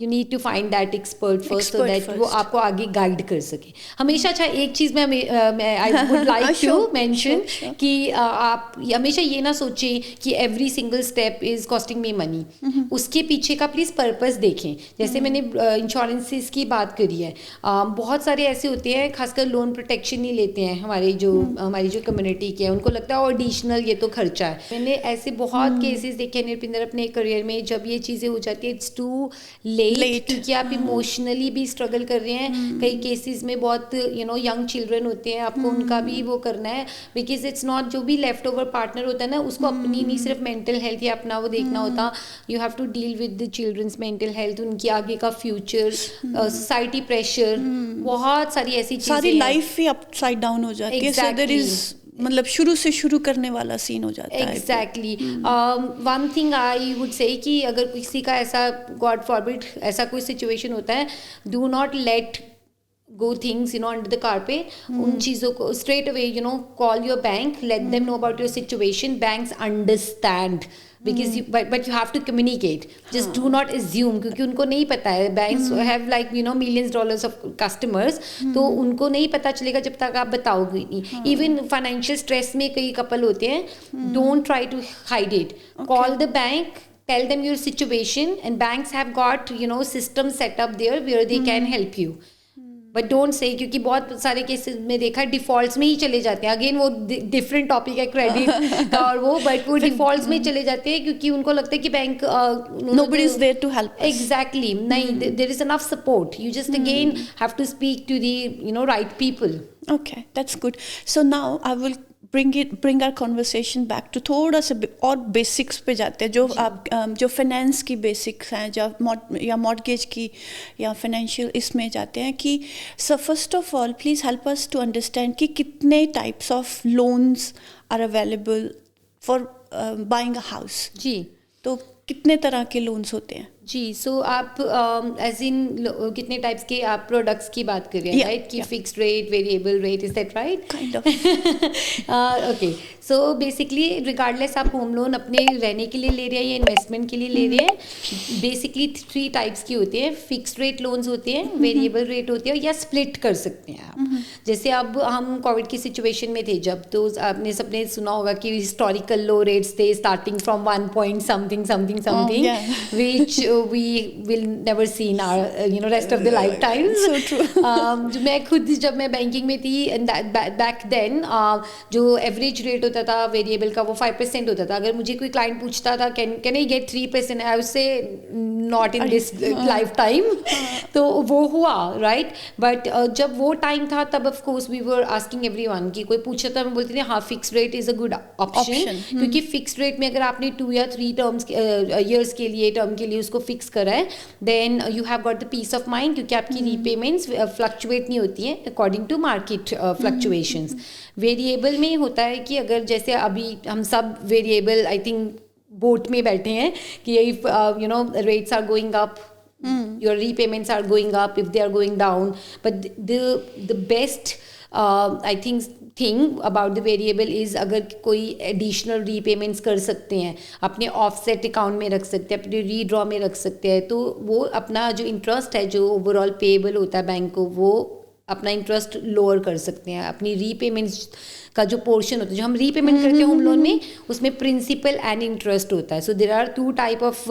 you need to find that expert first, so that वो आपको आगे गाइड कर सके. हमेशा अच्छा एक चीज़ मैं I would like to mention कि आप हमेशा ये ना सोचें कि every single step is costing me money. उसके पीछे का प्लीज़ पर्पस देखें. जैसे मैंने इंश्योरेंसेस की बात करी है, बहुत सारे ऐसे होते हैं खासकर लोन प्रोटेक्शन नहीं लेते हैं हमारी जो कम्युनिटी के हैं. उनको लगता है एडिशनल ये तो खर्चा है. मैंने ऐसे बहुत केसेस देखे निरपिंदर अपने करियर में, जब ये चीज़ें हो जाती है इट्स टू लेट, क्योंकि आप इमोशनली भी स्ट्रगल कर रहे हैं. कई केसेस में बहुत यंग चिल्ड्रन होते हैं, आपको उनका भी वो करना है. बिकॉज इट्स नॉट, जो भी लेफ्ट ओवर पार्टनर होता है ना, उसको अपनी नहीं सिर्फ मेंटल हेल्थ या अपना वो देखना होता. You have to deal with the children's mental health, उनकी आगे का फ्यूचर, सोसाइटी प्रेशर, बहुत सारी ऐसी चीजें, सारी लाइफ ही अपसाइड डाउन हो जाती है. सो देयर इज मतलब शुरू से शुरू करने वाला सीन हो जाता है. Exactly. One thing I would say कि अगर किसी का ऐसा गॉड फॉरबिड ऐसा कोई सिचुएशन होता है, do not let go things under the carpet. उन चीज़ों को straight away call your bank, let them know about your situation. Banks understand because but you have to communicate. Just do not assume, क्योंकि उनको नहीं पता है. Banks have like millions dollars of customers, तो उनको नहीं पता चलेगा जब तक आप बताओगे नहीं. Even financial stress में कई couple होते हैं. Don't try to hide it. Call the bank, tell them your situation, and banks have got system set up there where they can help you. But don't say, क्योंकि बहुत सारे cases में देखा defaults में ही चले जाते हैं. अगेन वो डिफरेंट टॉपिक है क्रेडिट का और वो, बट वो डिफॉल्ट्स में चले जाते हैं क्योंकि उनको लगता है कि bank nobody is there to help us. Exactly. नहीं, there is enough support. You just again have to speak to the right people. Okay, that's good. So now I will bring our conversation back to थोड़ा सा और basics पे जाते हैं, जो आप जो फाइनेंस की बेसिक्स हैं, या मॉर्गेज की या फाइनेंशियल इसमें जाते हैं कि so first of all please help us to understand कि कितने types of loans are available for buying a house. जी, तो कितने तरह के लोन्स होते हैं? जी, सो आप एज इन कितने टाइप्स के आप प्रोडक्ट्स की बात कर रहे हैं, राइट? कि fixed rate, variable rate, is that right? Kind of. Okay, so basically regardless आप होम लोन अपने रहने के लिए ले रहे हैं या इन्वेस्टमेंट के लिए ले रहे हैं, बेसिकली 3 टाइप्स की होती हैं. फिक्स्ड रेट लोन्स होते हैं, वेरिएबल रेट होते हैं, या स्प्लिट कर सकते हैं आप. जैसे अब हम कोविड की सिचुएशन में थे जब, तो आपने सबने सुना होगा कि हिस्टोरिकल लो रेट्स थे starting from 1 point something which we will never see in our rest of the lifetime. So true. मैं खुद जब मैं बैंकिंग में थी back then, जो एवरेज रेट होता था वेरिएबल का वो 5% होता था. अगर मुझे कोई क्लाइंट पूछता था can I get 3%, I would say not in this life time. तो वो हुआ, राइट? बट जब वो टाइम था तब of course we were asking everyone कि कोई पूछता था, मैं बोलती थी हाँ fix rate is a good option. क्योंकि फिक्स रेट में अगर आपने 2 या 3 ईयर्स के लिए टर्म के लिए उसको फिक्स करा है, then you have got the peace of mind, क्योंकि आपकी रीपेमेंट्स फ्लक्चुएट नहीं होती हैं according to market fluctuations. Variable में होता है कि अगर जैसे अभी हम सब वेरिएबल आई थिंक बोट में बैठे हैं कि if rates are going up, your repayments are going up, if they are going down, but the best I think thing about the variable is अगर कोई additional repayments कर सकते हैं, अपने offset account में रख सकते हैं, अपने redraw में रख सकते हैं, तो वो अपना जो interest है जो overall payable होता है बैंक को, वो अपना इंटरेस्ट लोअर कर सकते हैं. अपनी रीपेमेंट्स का जो पोर्शन होता है, जो हम रीपेमेंट करते हैं होम लोन में, उसमें प्रिंसिपल एंड इंटरेस्ट होता है. So there are 2 type of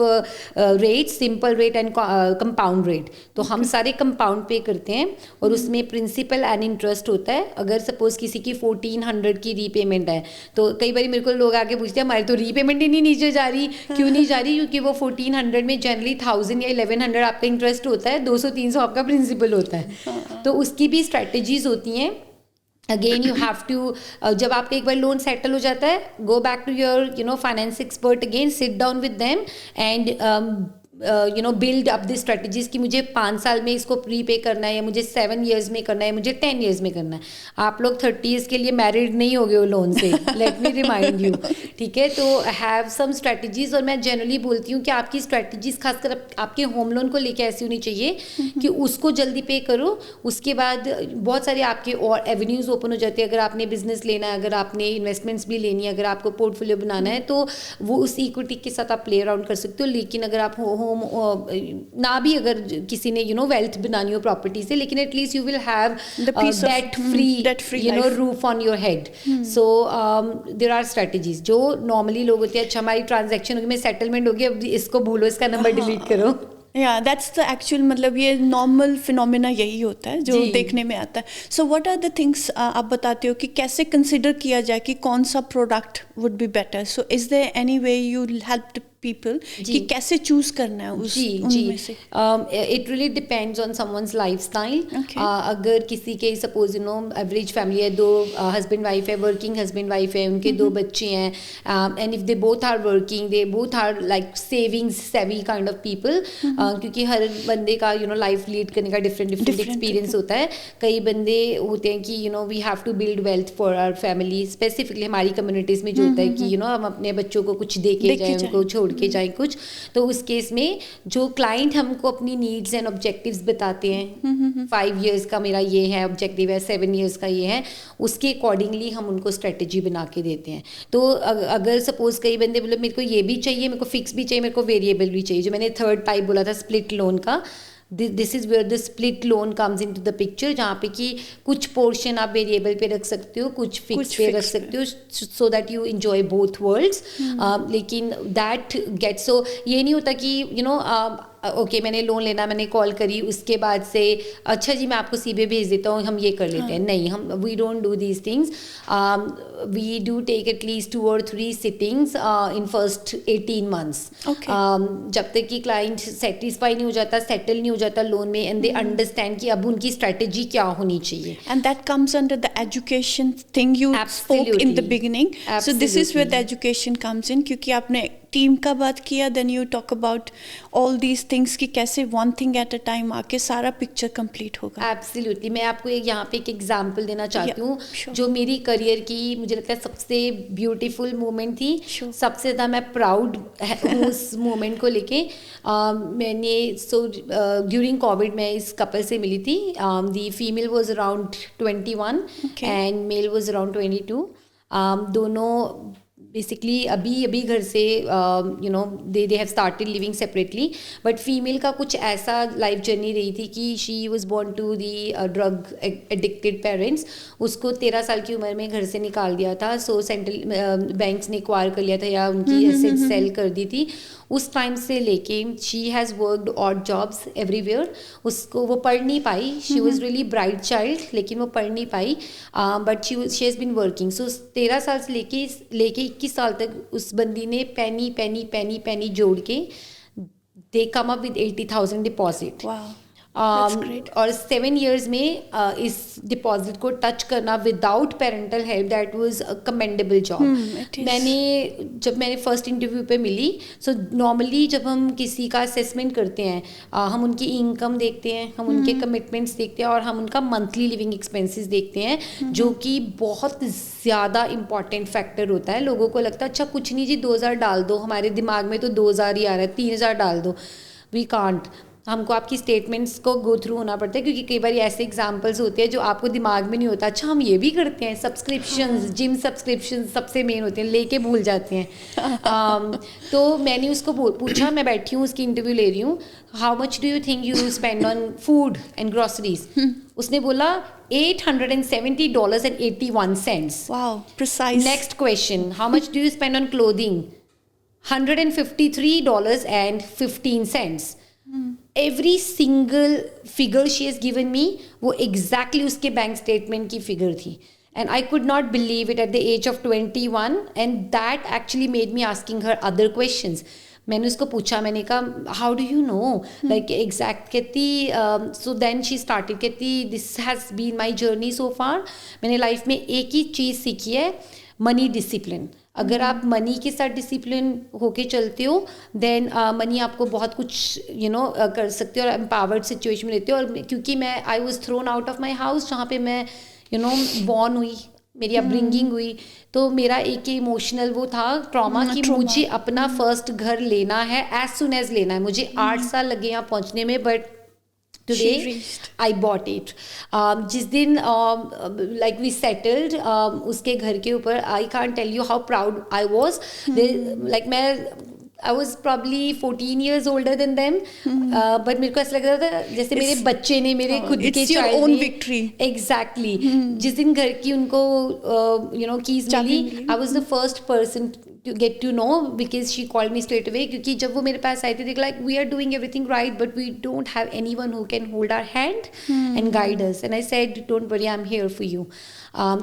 rate, simple rate and compound rate. तो हम सारे कंपाउंड पे करते हैं और उसमें प्रिंसिपल एंड इंटरेस्ट होता है. अगर सपोज किसी की 1400 की रीपेमेंट है, तो कई बार मेरे को लोग आके पूछते हैं हमारी तो रीपेमेंट ही नहीं नीचे जा रही, क्यों नहीं जा रही? क्योंकि वो 1400 में जनरली 1000 या 1100 आपका इंटरेस्ट होता है, 200-300 आपका प्रिंसिपल होता है. तो उसकी भी स्ट्रैटेजीज होती हैं. अगेन यू हैव टू, जब आपका एक बार लोन सेटल हो जाता है, go back to your finance expert again, sit down with them and build up the strategies कि मुझे 5 साल में इसको प्रीपे करना है, या मुझे 7 years में करना है, मुझे 10 years में करना है. आप लोग 30 के लिए मैरिड नहीं हो गए हो लोन से, लेट मी रिमाइंड यू, ठीक है? तो हैव सम स्ट्रेटजीज. और मैं जनरली बोलती हूँ कि आपकी स्ट्रेटजीज खासकर आपके होम लोन को लेके ऐसी होनी चाहिए कि उसको जल्दी पे करो, उसके बाद बहुत सारे आपके और एवेन्यूज ओपन हो जाते हैं. अगर आपने बिजनेस लेना है, अगर आपने इन्वेस्टमेंट्स भी लेनी है, अगर आपको पोर्टफोलियो बनाना है, तो वो उस इक्विटी के साथ आप प्ले अराउंड कर सकते हो. लेकिन अगर आप ना भी अगर किसी ने वेल्थ बनानी हो प्रॉपर्टी से, लेकिन at least you will have debt free roof on your head. So there are strategies जो नॉर्मली लोग होते हैं, अच्छा हमारी ट्रांजैक्शन होगी, मैं सेटलमेंट होगी, अब इसको भूलो, इसका नंबर डिलीट करो. या दैट्स द एक्चुअल, मतलब ये नॉर्मल फिनोमेना यही होता है जो देखने में आता है. So what are the things आप बताते हो कि कैसे कंसिडर किया जाए कि कौन सा product would be better? So is there any way you help people कि कैसे चूज करना है उस उनमें से? It really depends on someone's lifestyle. अगर किसी के suppose you know average family है, 2 हस्बैंड वाइफ है, वर्किंग हस्बैंड वाइफ है, उनके 2 बच्चे हैं, and if they both are working, they both are like savings savvy kind of people, क्योंकि हर बंदे का यू नो लाइफ लीड करने का डिफरेंट एक्सपीरियंस होता है. कई बंदे होते हैं कि you know we have to build wealth for our family, specifically हमारी कम्युनिटीज़ में जो होता है कि यू नो हम अपने बच्चों को कुछ दे के जाएँ, उनको छोड़ के जाएँ कुछ. तो उस केस में जो क्लाइंट हमको अपनी नीड्स एंड ऑब्जेक्टिव्स बताते हैं, 5 years का मेरा ये है ऑब्जेक्टिव है, 7 years का ये है, उसके अकॉर्डिंगली हम उनको स्ट्रेटजी बना के देते हैं. तो अगर सपोज कई बंदे बोले मेरे को ये भी चाहिए, मेरे को फिक्स भी चाहिए, मेरे को वेरिएबल भी चाहिए, जो मैंने थर्ड टाइप बोला था स्प्लिट लोन का, this is where the split loan comes in to the picture, जहाँ पे कि कुछ पोर्शन आप वेरिएबल पे रख सकते हो, कुछ फिक्स पे रख सकते हो, so that you enjoy both worlds. लेकिन दैट गेट, सो ये नहीं होता कि यू नो ओके मैंने लोन लेना, मैंने कॉल करी, उसके बाद से अच्छा जी मैं आपको सीबीआई भेज देता हूँ, हम ये कर लेते हैं. नहीं, हम we don't do these things. We do take at least 2 or 3 sittings in first 18 months. जब तक कि क्लाइंट सेटिस्फाई नहीं हो जाता, सेटल नहीं हो जाता लोन में, एंड दे अंडरस्टैंड कि अब उनकी स्ट्रेटेजी क्या होनी चाहिए. And that comes under the education thing you spoke in the beginning. So this is where the education comes in, क्योंकि आपने टीम का बात किया, then you talk about all these things कि कैसे one thing at a time आके सारा picture complete होगा. एब्सोल्युटली. मैं आपको यहाँ पे एक एग्जांपल देना चाहती हूँ, जो मेरी करियर की मुझे लगता है सबसे ब्यूटीफुल मोमेंट थी. सबसे ज़्यादा मैं प्राउड हूँ उस मोमेंट को लेके. मैंने ड्यूरिंग कोविड में इस कपल से मिली थी. The female was around 21 and male was around 22. दोनों बेसिकली अभी घर से you know they have started living separately, but female का कुछ ऐसा लाइफ जर्नी रही थी कि she was born to the drug addicted parents. उसको 13 साल की उम्र में घर से निकाल दिया था. सो सेंट्रल बैंक्स ने एक्वायर कर लिया था या उनकी एसेट्स सेल कर दी थी. उस टाइम से लेके she has worked odd jobs everywhere. उसको वो पढ़ नहीं पाई, she was really bright child, लेकिन वो पढ़ नहीं पाई, but she has been working. So 13 साल से लेके 21 साल तक उस बंदी ने पैनी जोड़ के दे कम अप विद 80,000 डिपॉजिट. और 7 years में इस डिपॉजिट को टच करना without parental help, that was a commendable job. जब मैंने फर्स्ट इंटरव्यू पे मिली, सो नॉर्मली जब हम किसी का असेसमेंट करते हैं, हम उनकी इनकम देखते हैं, हम उनके कमिटमेंट्स देखते हैं, और हम उनका मंथली लिविंग एक्सपेंसेस देखते हैं, जो कि बहुत ज़्यादा इंपॉर्टेंट फैक्टर होता है. लोगों को लगता है अच्छा कुछ नहीं जी 2,000 डाल दो, हमारे दिमाग में तो 2,000 ही आ रहा है, 3,000 डाल दो. We can't. हमको आपकी स्टेटमेंट्स को गो थ्रू होना पड़ता है, क्योंकि कई बार ऐसे एग्जांपल्स होते हैं जो आपको दिमाग में नहीं होता. अच्छा हम ये भी करते हैं, सब्सक्रिप्शंस, जिम सब्सक्रिप्शन सबसे मेन होते हैं, लेके भूल जाते हैं. तो मैंने उसको पूछा, मैं बैठी हूँ उसकी इंटरव्यू ले रही हूँ, how much do you think you spend on food and groceries. उसने बोला $870.81. Wow, precise. Next question, how much do you spend on clothing. $153.15. Every single figure she has given me वो एग्जैक्टली उसके bank statement की figure थी. And I could not believe it at the age of 21, and that actually made me asking her other questions. मैंने उसको पूछा, मैंने कहा how do you know like exact. कहती सो देन शी स्टार्टेड, कहती this has been my journey so far. मैंने life में एक ही चीज़ सीखी है, मनी डिसिप्लिन. अगर आप मनी के साथ डिसिप्लिन होके चलते हो, देन मनी आपको बहुत कुछ यू नो कर सकते हो और एम्पावर्ड सिचुएशन में रहते हो. और क्योंकि मैं I was thrown out of my house, जहाँ पे मैं यू नो बॉर्न हुई, मेरी अपब्रिंगिंग हुई, तो मेरा एक इमोशनल वो था ट्रॉमा कि मुझे अपना फर्स्ट घर लेना है, एज सुन एज लेना है. मुझे 8 साल लगे यहाँ पहुँचने में, but today I bought it. जिस दिन like we settled उसके घर के ऊपर, I can't tell you how proud I was. Like I was probably 14 years older than them, but मेरे को ऐसा लग रहा था जैसे मेरे बच्चे ने, मेरे खुद के child ने. It's your own victory. Exactly. जिस दिन घर की उनको you know keys milli, I was the first person get to know because she called me straight away. क्योंकि जब वो मेरे पास आई थी, they like we are doing everything right but we don't have anyone who can hold our hand and guide us. And I said don't worry, I'm here for you.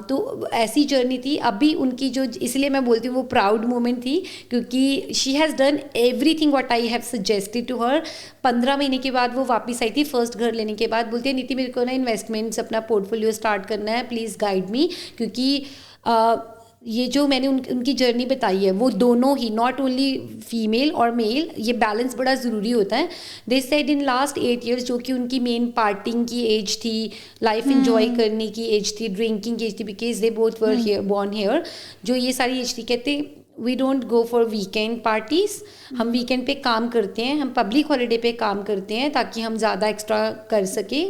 तो ऐसी journey थी. अभी उनकी जो, इसलिए मैं बोलती हूँ वो प्राउड मोमेंट थी क्योंकि she has done everything what I have suggested to her. 15 महीने के बाद वो वापस आई थी फर्स्ट घर लेने के बाद. बोलती है नीति मेरे को ना इन्वेस्टमेंट्स अपना पोर्टफोलियो स्टार्ट करना है, प्लीज़ गाइड मी. क्योंकि ये जो मैंने उनकी जर्नी बताई है वो दोनों ही, नॉट ओनली फीमेल और मेल, ये बैलेंस बड़ा ज़रूरी होता है. They said in last 8 years, जो कि उनकी मेन पार्टिंग की एज थी, लाइफ इंजॉय करने की एज थी, ड्रिंकिंग की एज थी, because they both were here born here. जो ये सारी एज थी, कहते we don't go for weekend parties. हम वीकेंड पे काम करते हैं, हम पब्लिक हॉलीडे पे काम करते हैं ताकि हम ज़्यादा एक्स्ट्रा कर सके.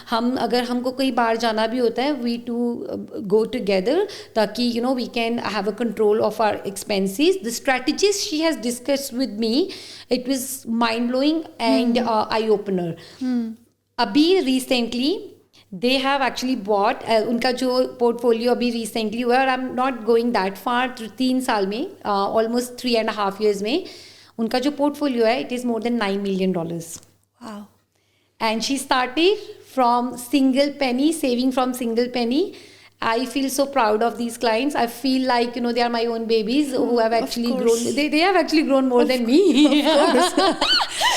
हम अगर हमको कहीं बाहर जाना भी होता है, वी टू गो टुगेदर ताकि you know we can have a control of our expenses. The strategies she has discussed with me, it was mind blowing and eye opener. अभी recently they have actually bought उनका जो portfolio अभी recently हुआ, और आई am not going that far, 3 साल में almost 3.5 years में उनका जो पोर्टफोलियो है, it is more than $9 million. Wow. And she started from single penny, saving from single penny. I feel so proud of these clients. I feel like, you know, they are my own babies who have actually grown. They have actually grown more than me. Of course.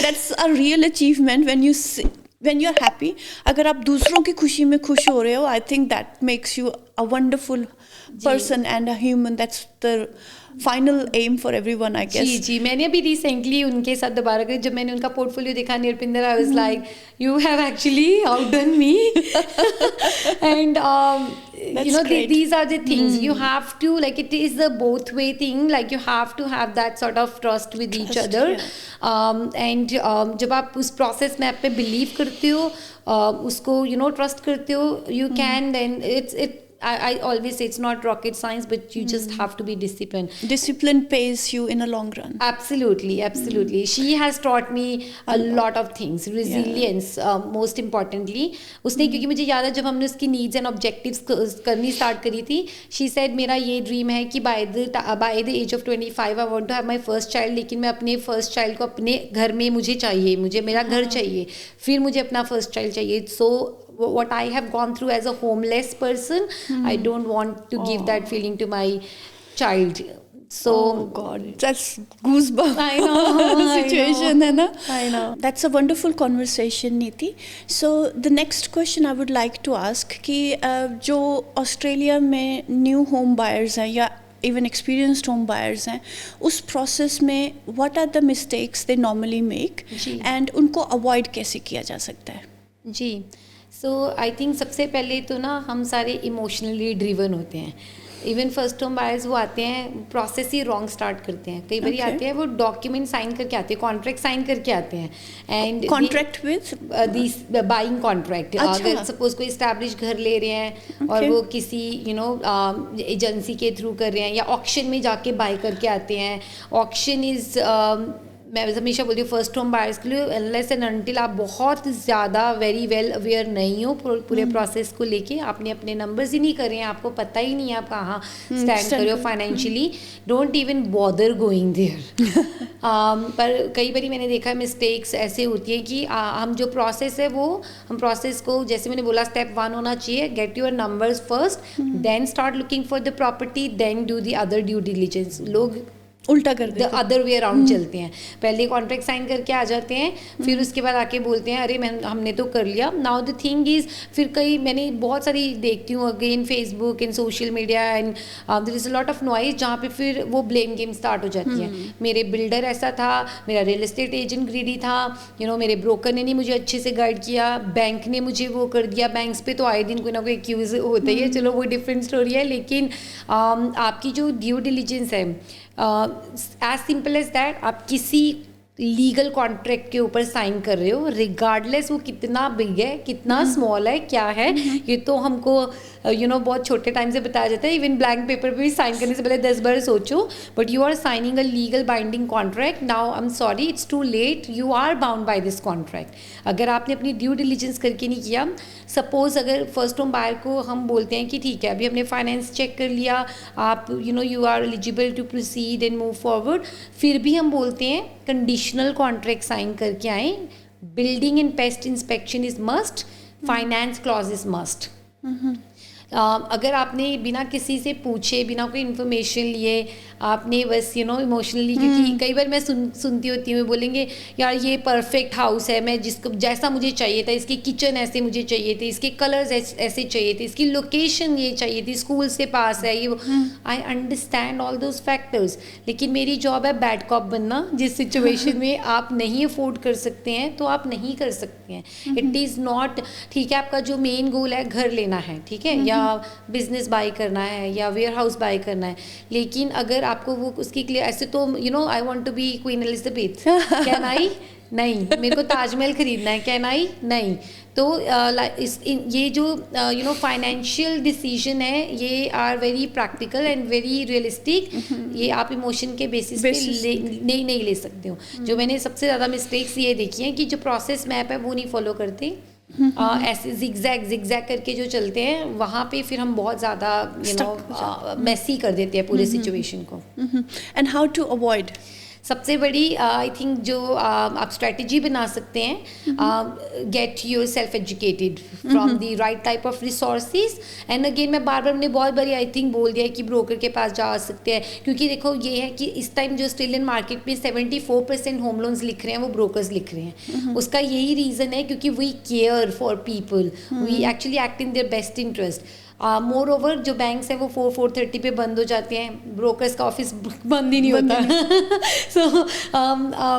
That's a real achievement when you're happy. अगर आप दूसरों की खुशी में खुश हो रहे हो, I think that makes you a wonderful person and a human. That's the final aim for everyone, I guess. जी. मैंने अभी रिसेंटली उनके साथ दोबारा करी, जब मैंने उनका पोर्टफोलियो देखा Nirpinder, I was like you have actually outdone me. And you know, these are the things you have to, like, it is a both way thing, like you have to have that sort of trust with each other. And जब आप उस process में आप पे believe करते हो, उसको you know trust करते हो, you can then I always say it's not rocket science, but you just have to be disciplined. Discipline pays you in a long run. Absolutely. She has taught me a lot of things. Resilience, most importantly. उसने, क्योंकि मुझे याद है जब हमने उसकी needs and objectives करनी start करी थी, she said मेरा ये dream है कि by the age of 25 I want to have my first child, लेकिन मैं अपने first child को अपने घर में मुझे चाहिए, मुझे मेरा घर चाहिए, फिर मुझे अपना first child चाहिए. So what I have gone through as a homeless person, I don't want to give that feeling to my child. So God, that's goosebumps. I know. Situation है ना. I know. That's a wonderful conversation, Neeti. So the next question I would like to ask कि जो Australia में new home buyers हैं या even experienced home buyers हैं, उस process में what are the mistakes they normally make and उनको avoid कैसे किया जा सकता है? जी. सो आई थिंक सबसे पहले तो ना हम सारे इमोशनली ड्रिवन होते हैं. इवन फर्स्ट होम बायर्स वो आते हैं, प्रोसेस ही रॉन्ग स्टार्ट करते हैं. कई बार आते हैं वो डॉक्यूमेंट साइन करके आते हैं, कॉन्ट्रैक्ट साइन करके आते हैं. And contract with this buying contract. अगर सपोज कोई इस्टेब्लिश घर ले रहे हैं और वो किसी यू नो एजेंसी के थ्रू कर रहे हैं, या ऑक्शन में जाके बाय करके आते हैं. ऑक्शन इज़, मैं हमेशा बोलती हूँ फर्स्ट होम बायर्स के लिए, अनलेस एंड अनटिल आप बहुत ज़्यादा वेरी वेल अवेयर नहीं हो पूरे प्रोसेस को लेके, आपने अपने नंबर्स ही नहीं कर रहे हैं, आपको पता ही नहीं है आप कहाँ स्टैंड कर रहे हो financially, don't even bother going there. पर कई बार मैंने देखा मिस्टेक्स ऐसे होती है कि हम जो प्रोसेस है वो, हम प्रोसेस को, जैसे मैंने बोला, स्टेप 1 होना चाहिए, get your numbers first, then start looking for the property, then do the other due diligence. लोग उल्टा कर देते हैं, अदर वे अराउंड चलते हैं. पहले कॉन्ट्रैक्ट साइन करके आ जाते हैं, फिर उसके बाद आके बोलते हैं अरे हमने तो कर लिया. नाउ द थिंग इज़, फिर कई मैंने बहुत सारी देखती हूँ again Facebook and social media and there is a lot of noise, जहाँ पे फिर वो ब्लेम गेम स्टार्ट हो जाती है. मेरे बिल्डर ऐसा था, मेरा रियल एस्टेट एजेंट ग्रीडी था, यू नो मेरे ब्रोकर ने नहीं मुझे अच्छे से गाइड किया, बैंक ने मुझे वो कर दिया. बैंक्स पे तो आए दिन कोई ना कोई एक्यूज होता ही है, चलो वो डिफरेंट स्टोरी है. लेकिन आपकी जो ड्यू डिलिजेंस है, एज सिंपल एज दैट, आप किसी लीगल कॉन्ट्रैक्ट के ऊपर साइन कर रहे हो, रिगार्डलेस वो कितना बिग है, कितना स्मॉल है, क्या है, ये तो हमको बहुत छोटे टाइम से बताया जाता है, इवन ब्लैंक पेपर पे भी साइन करने से पहले 10 बार सोचो, but you are signing a legal binding contract, now I am sorry it's too late, you are bound by this contract. अगर आपने अपनी ड्यू डिलीजेंस करके नहीं किया, सपोज अगर फर्स्ट होम बायर को हम बोलते हैं कि ठीक है अभी हमने फाइनेंस चेक कर लिया, आप you are eligible to proceed and move forward, फिर भी हम बोलते हैं कंडीशनल कॉन्ट्रैक्ट साइन करके आए, building and paste inspection is must, finance clause is must. अगर आपने बिना किसी से पूछे, बिना कोई इन्फॉर्मेशन लिए, आपने बस इमोशनली, क्योंकि कई बार मैं सुनती होती हूँ, बोलेंगे यार ये परफेक्ट हाउस है, मैं जिसको जैसा मुझे चाहिए था, इसकी किचन ऐसे मुझे चाहिए थे, इसके कलर्स ऐसे चाहिए थे, इसकी लोकेशन ये चाहिए थी, स्कूल से पास है, ये I understand all those factors, लेकिन मेरी जॉब है बैड कॉप बनना। जिस सिचुएशन में आप नहीं अफोर्ड कर सकते हैं तो आप नहीं कर सकते हैं। इट इज़ नॉट, ठीक है आपका जो मेन गोल है घर लेना है, ठीक है, या बिजनेस बाय करना है या वेयर हाउस बाय करना है, लेकिन अगर आपको वो उसकी क्लियर, ऐसे तो I want to be Queen Elizabeth, can I? नहीं। मेरे को ताजमहल खरीदना है, कैन आई? नहीं। तो ये जो फाइनेंशियल डिसीजन है, ये are very practical and very realistic, ये आप इमोशन के बेसिस पे नहीं ले सकते हो। जो मैंने सबसे ज़्यादा मिस्टेक्स ये देखी हैं कि जो प्रोसेस मैप है वो नहीं फॉलो करते, ऐसे जिगजैग करके जो चलते हैं, वहाँ पे फिर हम बहुत ज़्यादा मेसी कर देते हैं पूरे सिचुएशन को। And how to avoid? सबसे बड़ी आई थिंक जो आप स्ट्रेटजी बना सकते हैं, get your self educated from the right type of resources. And again मैं बार बार हमने बहुत बारी आई थिंक बोल दिया है कि ब्रोकर के पास जा सकते हैं, क्योंकि देखो ये है कि इस टाइम जो ऑस्ट्रेलियन मार्केट में 74% होम लोन्स लिख रहे हैं वो ब्रोकर्स लिख रहे हैं। उसका यही रीज़न है क्योंकि we care for people, we actually act in their best interest. Moreover जो बैंक्स हैं वो 4:30 पे बंद हो जाते हैं, ब्रोकर्स का ऑफिस बंद ही नहीं होता। सो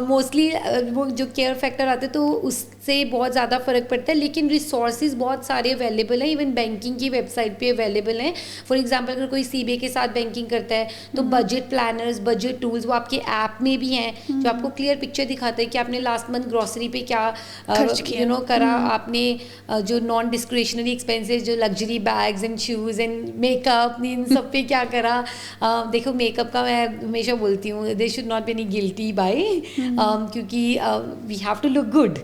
मोस्टली वो जो केयर फैक्टर आते हैं तो उससे बहुत ज़्यादा फ़र्क पड़ता है, लेकिन रिसोर्सेज बहुत सारे अवेलेबल हैं, इवन बैंकिंग की वेबसाइट पे अवेलेबल हैं। फॉर एग्जांपल अगर कोई सीबीए के साथ बैंकिंग करता है तो बजट प्लानर्स, बजट टूल्स वो आपके ऐप में भी हैं, जो आपको क्लियर पिक्चर दिखाते हैं कि आपने लास्ट मंथ ग्रॉसरी पे क्या करा, आपने जो नॉन डिस्क्रिशनरी एक्सपेंसेस, जो luxury bags and shoes and makeup, इन सब पे क्या करा। देखो मेकअप का मैं हमेशा बोलती हूँ they should not be any guilty by, क्योंकि we have to look good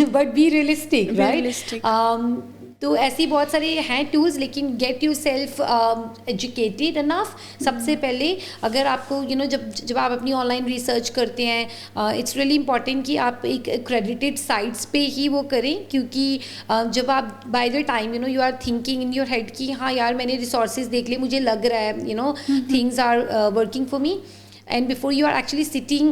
but be realistic, right? तो ऐसी बहुत सारे हैं टूल्स, लेकिन get yourself educated enough. सबसे पहले अगर आपको जब आप अपनी ऑनलाइन रिसर्च करते हैं, इट्स रियली इंपॉर्टेंट कि आप एक क्रेडिटेड साइट्स पे ही वो करें, क्योंकि जब आप by the time you are thinking in your head कि हाँ यार मैंने रिसोर्सेज देख लिए, मुझे लग रहा है things are working for me, and before you are actually sitting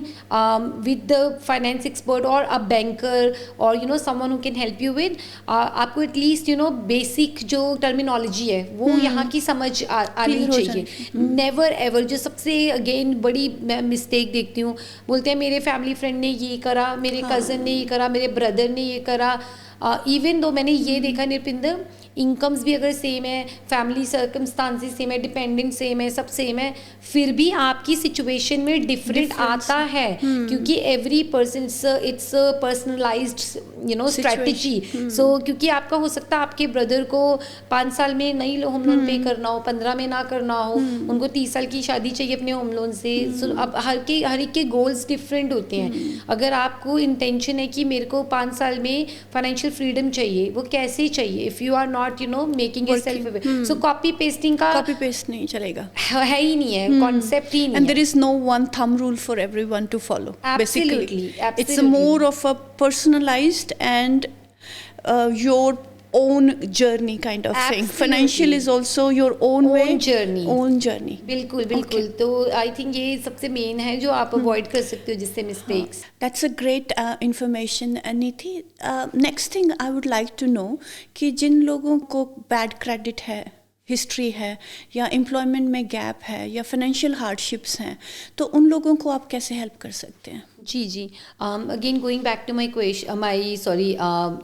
with the finance expert or a banker or someone who can help you with, आपको at least basic जो terminology है वो यहाँ की समझ आनी चाहिए। never ever, जो सबसे again बड़ी मैं mistake देखती हूँ, बोलते हैं मेरे family friend ने ये करा, मेरे cousin ने ये करा, मेरे brother ने ये करा। इवन दो मैंने ये देखा निर्पिंदर, इनकम्स भी अगर सेम है, फैमिली सर्कमस्टांसेस सेम है, डिपेंडेंट सेम है, सब सेम है, फिर भी आपकी सिचुएशन में डिफरेंट आता है, क्योंकि every person it's personalised strategy. So क्योंकि आपका हो सकता है आपके ब्रदर को 5 साल में नहीं होम लोन पे करना हो, 15 में ना करना हो, उनको 30 साल की शादी चाहिए अपने होम लोन से। सो अब हर एक के गोल्स डिफरेंट होते हैं। अगर आपको इंटेंशन है कि मेरे को 5 साल में फाइनेंशियल फ्रीडम चाहिए, वो कैसे चाहिए, if you are not making yourself aware. So copy pasting का कॉपी पेस्ट नहीं चलेगा, है ही नहीं है, कॉन्सेप्ट ही नहीं है। And there is no one thumb rule for everyone to follow. Absolutely. It's a more of a personalized and your own journey kind of thing. Financial is also your own way, journey. बिल्कुल बिल्कुल। तो I think ये सबसे main है जो आप avoid कर सकते हो जिससे mistakes. That's a great information, Niti. Next thing I would like to know कि जिन लोगों को बैड क्रेडिट है, हिस्ट्री है, या एम्प्लॉयमेंट में गैप है, या फाइनेंशियल हार्डशिप्स हैं, तो उन लोगों को आप कैसे हेल्प कर सकते हैं? जी जी again going back to my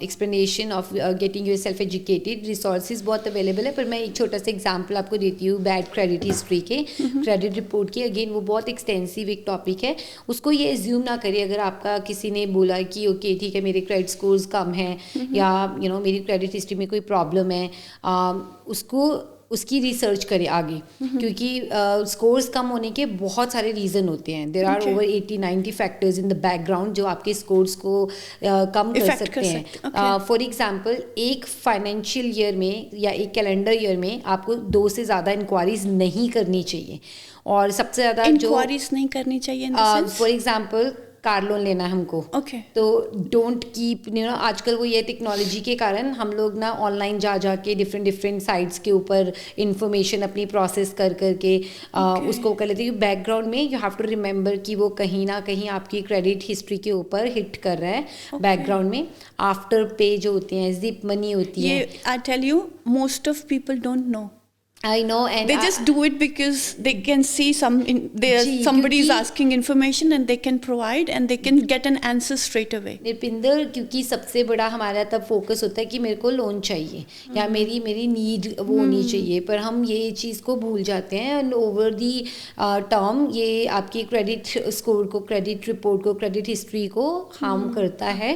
explanation of getting yourself educated, resources बहुत अवेलेबल है, पर मैं एक छोटा सा एग्जांपल आपको देती हूँ बैड क्रेडिट हिस्ट्री के, क्रेडिट रिपोर्ट के। अगेन वो बहुत एक्सटेंसिव एक टॉपिक है, उसको ये एज्यूम ना करिए अगर आपका किसी ने बोला कि ओके ठीक है मेरे क्रेडिट स्कोर्स कम हैं या मेरी क्रेडिट हिस्ट्री में कोई प्रॉब्लम है, उसकी रिसर्च करें आगे, क्योंकि स्कोर्स कम होने के बहुत सारे रीज़न होते हैं। There are over 80-90 factors in the background जो आपके स्कोर्स को कम कर सकते हैं। फॉर एग्जांपल एक फाइनेंशियल ईयर में या एक कैलेंडर ईयर में आपको 2 से ज़्यादा इंक्वायरीज नहीं करनी चाहिए, और सबसे ज़्यादा इंक्वायरीज नहीं करनी चाहिए। फॉर एग्जांपल कार लोन लेना है हमको, तो डोंट कीप आजकल वो ये टेक्नोलॉजी के कारण हम लोग ना ऑनलाइन जा के डिफरेंट साइट्स के ऊपर इंफॉर्मेशन अपनी प्रोसेस करके उसको कर लेते हैं। बैकग्राउंड में यू हैव टू रिमेंबर कि वो कहीं ना कहीं आपकी क्रेडिट हिस्ट्री के ऊपर हिट कर रहा है। बैकग्राउंड में आफ्टर पे जो होती हैं, जिप मनी होती है, I tell you most of people don't know. I know, and they just do it because they can see somebody is asking information and they can provide and they can get an answer straight away. निर्पिंदर, क्योंकि सबसे बड़ा हमारा तब focus होता है कि मेरे को लोन चाहिए या मेरी नीड वो होनी चाहिए, पर हम ये चीज़ को भूल जाते हैं एंड ओवर दी टर्म ये आपकी क्रेडिट स्कोर को, क्रेडिट रिपोर्ट को, क्रेडिट हिस्ट्री को हार्म करता है।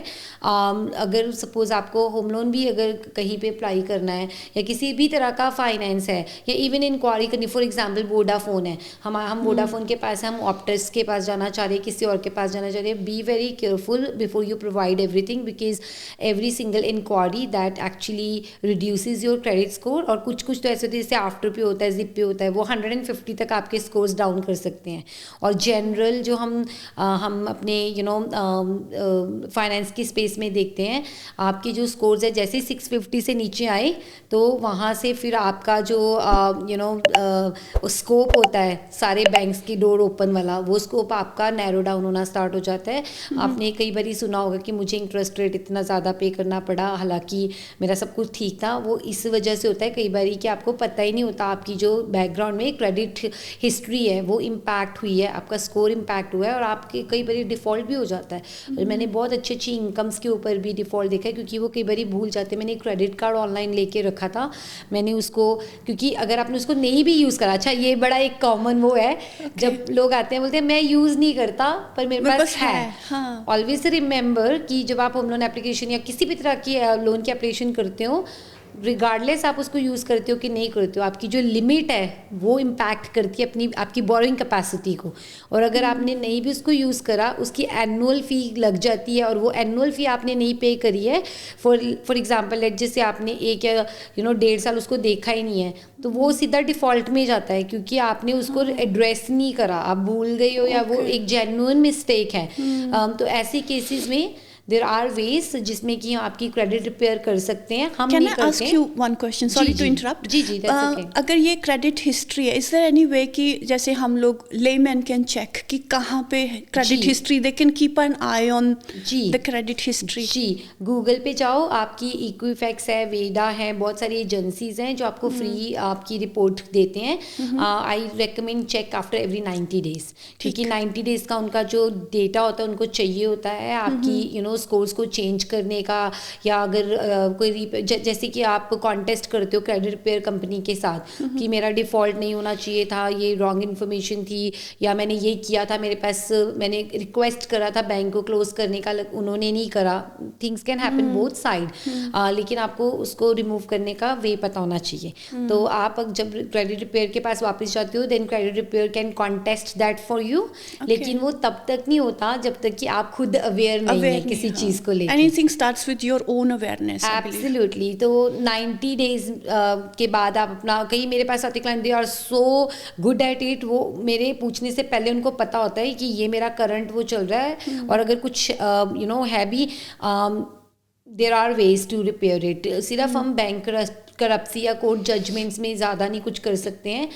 अगर सपोज आपको होम लोन भी अगर कहीं पे अप्लाई करना है या किसी भी तरह का फाइनेंस है या इवन इंक्वायरी करनी, फॉर एग्जांपल वोडाफोन है, हम वोडाफोन के पास, हम ऑप्टस के पास जाना चाह रहे हैं, किसी और के पास जाना चाह रहे हैं, be very careful before you provide everything, because every single enquiry that actually reduces your credit score. और कुछ तो ऐसे होते हैं जैसे आफ्टर पे होता है, जिप पे होता है, वो 150 तक आपके स्कोर्स डाउन कर सकते हैं। और जनरल जो हम अपने फाइनेंस की स्पेस में देखते हैं, आपके जो स्कोर्स है जैसे 650 से नीचे आए तो वहाँ से फिर आपका जो स्कोप होता है सारे बैंक्स की डोर ओपन वाला, वो स्कोप आपका नैरो डाउन होना स्टार्ट हो जाता है। आपने कई बार सुना होगा कि मुझे इंटरेस्ट रेट इतना ज़्यादा पे करना पड़ा, हालांकि मेरा सब कुछ ठीक था। वो इस वजह से होता है कई बार कि आपको पता ही नहीं होता आपकी जो बैकग्राउंड में क्रेडिट हिस्ट्री है वो इम्पैक्ट हुई है, आपका स्कोर इम्पैक्ट हुआ है और आपके कई बार डिफ़ॉल्ट भी हो जाता है। और मैंने बहुत अच्छी इनकम्स के ऊपर भी डिफ़ॉल्ट देखा है, क्योंकि वो कई बार भूल जाते। मैंने क्रेडिट कार्ड ऑनलाइन लेके रखा था, मैंने उसको, क्योंकि अगर आपने उसको नहीं भी यूज़ करा, अच्छा ये बड़ा एक कॉमन वो है, जब लोग आते हैं बोलते हैं मैं यूज़ नहीं करता पर मेरे पास है। ऑलवेज रिमेंबर कि जब आप होम लोन एप्लीकेशन या किसी भी तरह की लोन की एप्लीकेशन करते हो, रिगार्डलेस आप उसको यूज़ करते हो कि नहीं करते हो, आपकी जो लिमिट है वो इम्पैक्ट करती है आपकी बोरोइंग कैपेसिटी को। और अगर आपने नहीं भी उसको यूज़ करा, उसकी एनुअल फ़ी लग जाती है, और वो एनुअल फ़ी आपने नहीं पे करी है, फॉर एग्जांपल लेट जैसे आपने 1 या 1.5 साल उसको देखा ही नहीं है, तो वो सीधा डिफ़ॉल्ट में जाता है, क्योंकि आपने उसको एड्रेस नहीं करा, आप भूल गई हो या वो एक जेन्युइन मिस्टेक है। तो ऐसे केसेस में देयर आर वेज जिसमें कि आपकी क्रेडिट रिपेयर कर सकते हैं। हम नहीं करते। Can I ask you one question? Sorry to interrupt. Ji that's okay. अगर ये क्रेडिट हिस्ट्री है, is there any way कि जैसे हम लोग लेमैन कैन चेक कि कहाँ पे credit history, they can keep an eye on the credit history? जी, गूगल पे जाओ, आपकी इक्विफैक्स है, वेडा है, बहुत सारी एजेंसीज हैं जो आपको फ्री आपकी रिपोर्ट देते हैं। I recommend check after every 90 days, क्योंकि 90 डेज का उनका जो डेटा होता है उनको चाहिए होता है आपकी स्कोर्स को चेंज करने का, या अगर कोई जैसे कि आप कॉन्टेस्ट करते हो क्रेडिट रिपेयर कंपनी के साथ कि मेरा डिफ़ॉल्ट नहीं होना चाहिए था, ये रॉन्ग इन्फॉर्मेशन थी, या मैंने ये किया था, मेरे पास मैंने रिक्वेस्ट करा था बैंक को क्लोज करने का, उन्होंने नहीं करा। Things can happen both side, लेकिन आपको उसको रिमूव करने का वे पता होना चाहिए। तो आप जब क्रेडिट रिपेयर के पास वापस जाते हो, then credit repair can contest that for you, लेकिन वो तब तक नहीं होता जब तक कि आप खुद अवेयर नहीं है किसी चीज़ को लेकर। Anything starts with your own awareness. Absolutely. तो 90 days के बाद आप अपना, कहीं मेरे पास आते client, they are so good at it, वो मेरे पूछने से पहले उनको पता होता है कि ये मेरा करंट वो चल रहा है, और अगर कुछ है भी, there are ways to repair it. सिर्फ हम बैंक करप्सी या कोर्ट जजमेंट्स में ज़्यादा नहीं कुछ कर सकते हैं।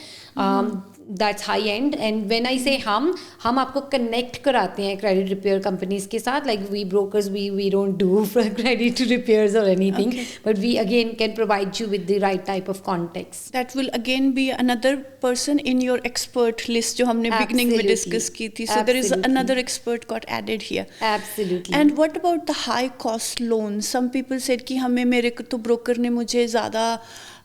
That's high and. And when I से हम आपको कनेक्ट कराते हैं क्रेडिट रिपेयर कंपनीज के साथ. Like we brokers we don't do credit repairs और anything, but we again can provide you with the right type of context. That will again be another person in your expert list जो हमने beginning में discuss की थी. So there is another expert got added here. Absolutely. And what about the high cost loans? Some people said कि हमें मेरे को तो broker ने मुझे ज़्यादा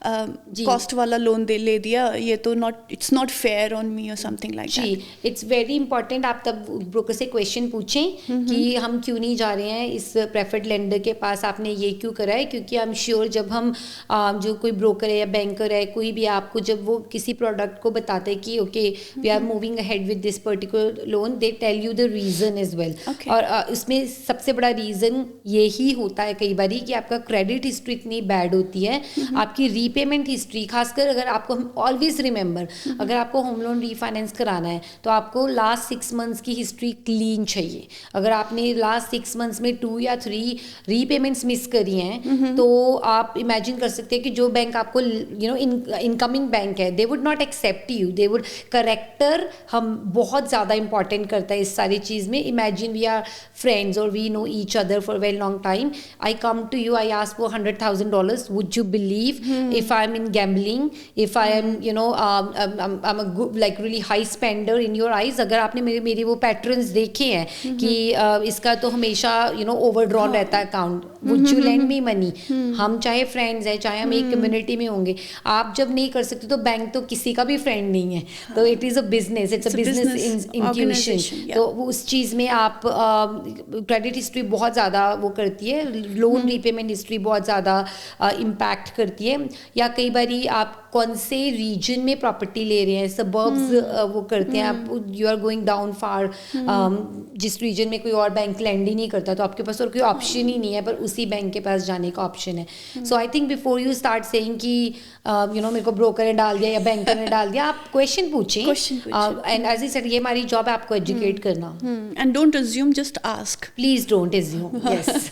कॉस्ट वाला लोन ले दिया, ये तो it's not fair on me और समथिंग लाइक दैट. जी, इट्स वेरी इंपॉर्टेंट आप तब ब्रोकर से क्वेश्चन पूछें कि हम क्यों नहीं जा रहे हैं इस प्रेफर्ड लेंडर के पास, आपने ये क्यों करा है. क्योंकि आई एम श्योर जब हम जो कोई ब्रोकर है या बैंकर है कोई भी आपको जब वो किसी प्रोडक्ट को बताते हैं कि okay we are moving ahead with this particular loan, they tell you the reason as well. और इसमें सबसे बड़ा रीज़न यही होता है कई बार कि आपका क्रेडिट हिस्ट्री इतनी बैड होती है, आपकी रीपेमेंट हिस्ट्री, खासकर अगर आपको, ऑलवेज रिमेंबर, अगर आपको होम लोन रीफाइनेंस कराना है तो आपको लास्ट 6 मंथ्स की हिस्ट्री क्लीन चाहिए. अगर आपने लास्ट 6 मंथ्स में 2 या 3 रीपेमेंट्स मिस करी हैं तो आप इमेजिन कर सकते हैं कि जो बैंक आपको इनकमिंग बैंक है, they would not accept you, they would. Character हम बहुत ज़्यादा इंपॉर्टेंट करता है इस सारी चीज़ में. इमेजिन वी आर फ्रेंड्स और we know each other for very long time. I come to you, I ask for $100,000. वुड यू बिलीव if I'm in gambling, if I am, I'm a good, like really high spender in your eyes. अगर आपने मेरे वो patterns देखे हैं कि इसका तो हमेशा overdrawn रहता है account, would you lend me money? हम चाहे फ्रेंड्स हैं, चाहे हम एक कम्युनिटी में होंगे, आप जब नहीं कर सकते तो बैंक तो किसी का भी फ्रेंड नहीं है. तो it is a business, it's a business intuition. तो उस चीज़ में आप क्रेडिट हिस्ट्री बहुत ज़्यादा वो करती है, लोन रीपेमेंट हिस्ट्री बहुत ज़्यादा इम्पैक्ट करती है. या कई बारी आप कौन से रीजन में प्रॉपर्टी ले रहे हैं, सबर्ब्स वो करते हैं, आप यू आर गोइंग डाउन फार, जिस रीजन में कोई और बैंक लैंड ही नहीं करता तो आपके पास और कोई ऑप्शन ही नहीं है, पर उसी बैंक के पास जाने का ऑप्शन है. So I think before you start saying कि मेरे को ब्रोकर ने डाल दिया या बैंकर ने डाल दिया, आप क्वेश्चन पूछें. एंड एज आई सेड, ये हमारी जॉब है आपको एजुकेट करना. And don't assume, just ask. Please don't assume. Yes.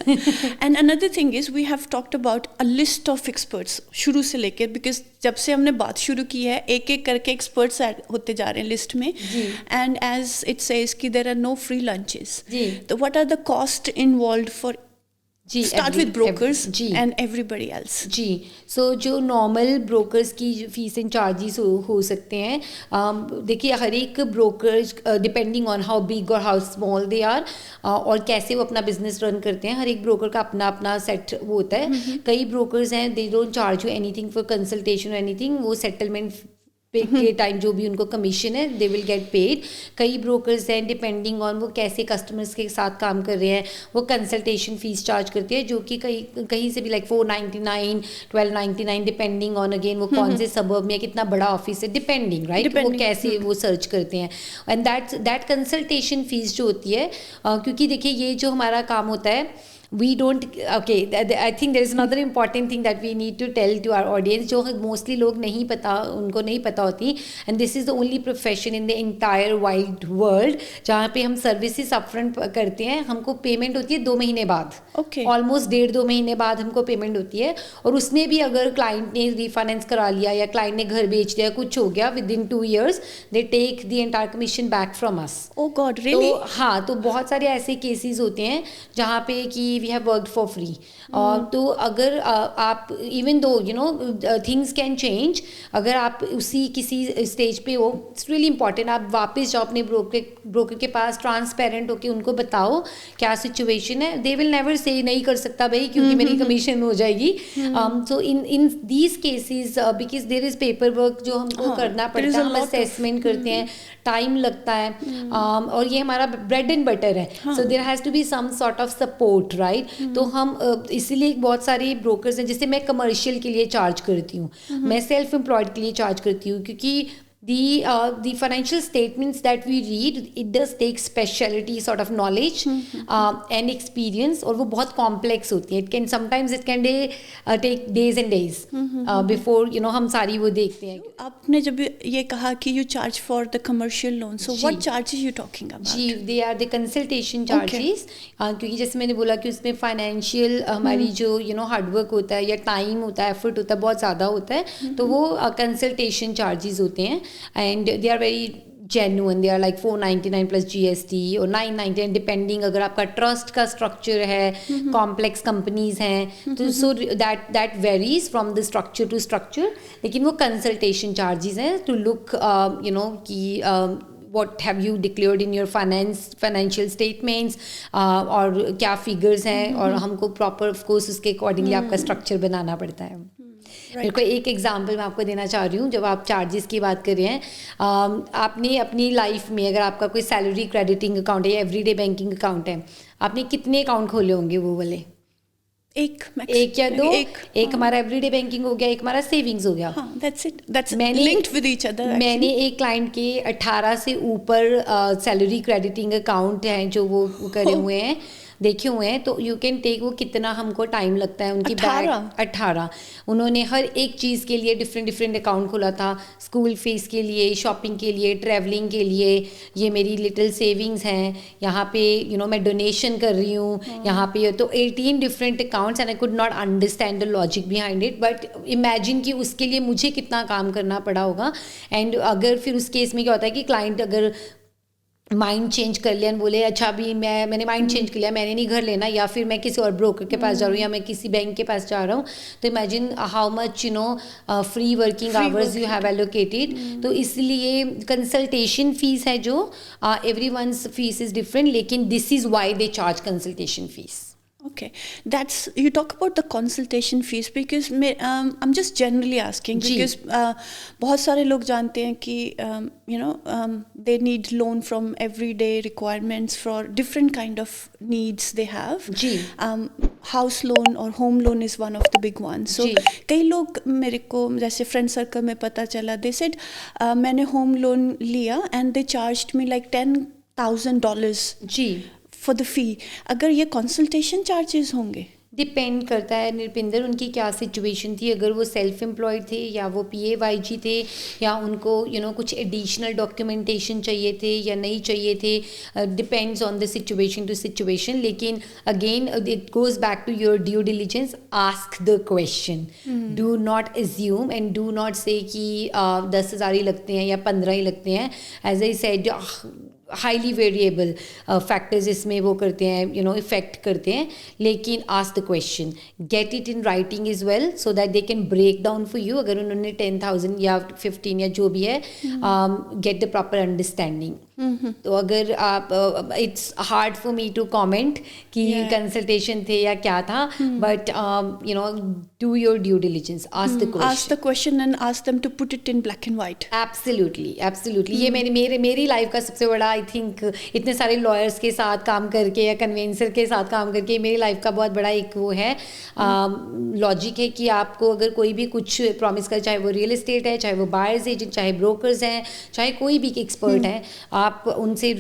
And another thing is we have talked about a list of experts शुरू से लेकर, बिकॉज जब से हमने बात शुरू की है एक एक करके एक्सपर्ट्स होते जा रहे हैं लिस्ट में. एंड एज इट सेज कि there are no free lunches. तो what are the cost involve for start with brokers and everybody else. जी, सो जो नॉर्मल ब्रोकर्स की फीस एंड चार्जेस हो सकते हैं, देखिए हर एक broker depending on how big और हाउ स्मॉल दे आर और कैसे वो अपना बिजनेस रन करते हैं, हर एक ब्रोकर का अपना अपना सेट वो होता है. कई ब्रोकर्स हैं they don't charge you anything for consultation anything, वो सेटलमेंट के टाइम जो भी उनको कमीशन है दे विल गेट पेड. कई ब्रोकर्स हैं डिपेंडिंग ऑन वो कैसे कस्टमर्स के साथ काम कर रहे हैं, वो कंसल्टेशन फीस चार्ज करते हैं जो कि कहीं से भी लाइक $499, $1299 डिपेंडिंग ऑन अगेन वो कौन से सबर्ब में कितना बड़ा ऑफिस है, डिपेंडिंग राइट, वो कैसे वो सर्च करते हैं. एंड दैट कंसल्टेशन फीस जो होती है, क्योंकि देखिए ये जो हमारा काम होता है, we don't, okay, I think there is another important thing that we need to tell to our audience जो mostly लोग नहीं पता, उनको नहीं पता होती. and this is the only profession in the entire wide world जहाँ पे हम सर्विसेज अपफ्रंट करते हैं, हमको पेमेंट होती है 2 महीने बाद. ऑलमोस्ट 1.5-2 महीने बाद हमको पेमेंट होती है. और उसमें भी अगर क्लाइंट ने रीफाइनेंस करा लिया या क्लाइंट ने घर बेच दिया, कुछ हो गया, within 2 years they take the entire commission back from us. Oh God, really? तो हाँ, तो बहुत सारे ऐसे केसेस होते हैं जहाँ पे कि we have worked for free. तो अगर आप even though things can change, अगर आप उसी किसी स्टेज पे हो, इट्स रियली इंपॉर्टेंट आप वापस जाओ अपने ब्रोकर के पास, ट्रांसपेरेंट होके उनको बताओ क्या सिचुएशन है. दे विल नेवर से नहीं कर सकता भाई क्योंकि मेरी कमीशन हो जाएगी. So in these cases because there is paper work जो हमको करना पड़ता है, हम असेसमेंट करते हैं, टाइम लगता है, और ये हमारा ब्रेड एंड बटर है. So there has to be some sort of support right. तो हम इसीलिए बहुत सारे ब्रोकर्स हैं, जैसे मैं कमर्शियल के लिए चार्ज करती हूँ, मैं सेल्फ एम्प्लॉयड के लिए चार्ज करती हूँ, क्योंकि the financial statements that we read, it does take specialty sort of knowledge and experience, और वो बहुत complex होती है. It can take days and days before हम सारी वो देखते हैं. आपने जब ये कहा कि you charge for the commercial loan, so what charges you talking about? Ji, they are the consultation charges. क्योंकि जैसे मैंने बोला कि उसमें फाइनेंशियल हमारी जो हार्डवर्क होता है या टाइम होता है, एफर्ट होता है, बहुत ज़्यादा होता है, तो वो कंसल्टेशन चार्जेस होते हैं. And they are very genuine. They are like 499 plus GST or 999 depending अगर आपका ट्रस्ट का स्ट्रक्चर है, कॉम्प्लेक्स कंपनीज हैं, तो so that varies from the structure to structure. लेकिन वो कंसल्टेशन चार्जेस हैं टू लुक यू नो कि what have you declared in your financial statements और क्या फिगर्स हैं, और हमको प्रॉपर ऑफ कोर्स उसके अकॉर्डिंगली आपका स्ट्रक्चर बनाना पड़ता है. मेरे को एक एग्जांपल मैं आपको देना चाह रही हूँ. जब आप चार्जेस की बात कर रहे हैं, आपने अपनी लाइफ में अगर आपका कोई सैलरी क्रेडिटिंग अकाउंट है या एवरीडे बैंकिंग अकाउंट है, आपने कितने अकाउंट खोले होंगे वो वाले? एक या दो. एक हमारा एवरीडे बैंकिंग हो गया, एक हमारा सेविंग्स हो गया. That's it. That's linked with each other. मैंने एक क्लाइंट के 18 से ऊपर सैलरी क्रेडिटिंग अकाउंट हैं जो वो करे हुए हैं, देखे हुए हैं. तो यू कैन टेक वो कितना हमको टाइम लगता है उनकी 18. उन्होंने हर एक चीज़ के लिए डिफरेंट अकाउंट खोला था. स्कूल फीस के लिए, शॉपिंग के लिए, ट्रैवलिंग के लिए, ये मेरी लिटिल सेविंग्स हैं, यहाँ पे यू नो मैं डोनेशन कर रही हूँ यहाँ पे. तो 18 different accounts and I could not understand the logic behind it. But imagine कि उसके लिए मुझे कितना काम करना पड़ा होगा. एंड अगर फिर उस केस में क्या होता है कि क्लाइंट अगर माइंड चेंज कर लिया, बोले अच्छा अभी मैंने माइंड चेंज कर लिया, मैंने नहीं घर लेना, या फिर मैं किसी और ब्रोकर के पास जा रहा हूँ या मैं किसी बैंक के पास जा रहा हूँ, तो imagine how much you know free working hours you have allocated. तो इसलिए कंसल्टेशन फीस है जो एवरीवन्स फीस इज़ डिफरेंट, लेकिन this is why they charge consultation fees. Okay, that's, you talk about the consultation fees because I'm just generally asking because बहुत सारे लोग जानते हैं कि you know they need loan from everyday requirements for different kind of needs they have. House loan और home loan is one of the big ones. So कई लोग मेरे को जैसे फ्रेंड सर्कल में पता चला, they said मैंने home loan लिया and they charged me like $10,000 for the fee. अगर ये कंसल्टेशन चार्जेस होंगे? डिपेंड करता है निरपिंदर, उनकी क्या सिचुएशन थी. अगर वो सेल्फ एम्प्लॉयड थे या वो PAYG थे या उनको यू नो कुछ एडिशनल डॉक्यूमेंटेशन चाहिए थे या नहीं चाहिए थे, depends on the situation to situation. लेकिन again it goes back to your due diligence. Ask the question, do not assume and do not say कि 10,000 ही लगते हैं या 15 ही लगते हैं. As I said, highly variable factors इसमें वो करते हैं, यू नो इफेक्ट करते हैं. लेकिन ask the question, get it in writing is well so that they can break down for you. अगर उन्होंने 10,000 या 15 या जो भी है, गेट द प्रॉपर अंडरस्टैंडिंग. तो अगर आप it's hard for me to comment कि कंसल्टेशन थे या क्या था, but you know do your due diligence, ask the question and ask them to put it in black and white. Absolutely. ये मेरी लाइफ का सबसे बड़ा, आई थिंक इतने सारे लॉयर्स के साथ काम करके या कन्वेंसर के साथ काम करके, मेरी लाइफ का बहुत बड़ा एक वो है लॉजिक है कि आपको अगर कोई भी कुछ प्रॉमिस कर, चाहे वो रियल एस्टेट है, चाहे वो बायर्स एजेंट, चाहे ब्रोकर्स हैं, चाहे कोई भी एक्सपर्ट है, आप उनसे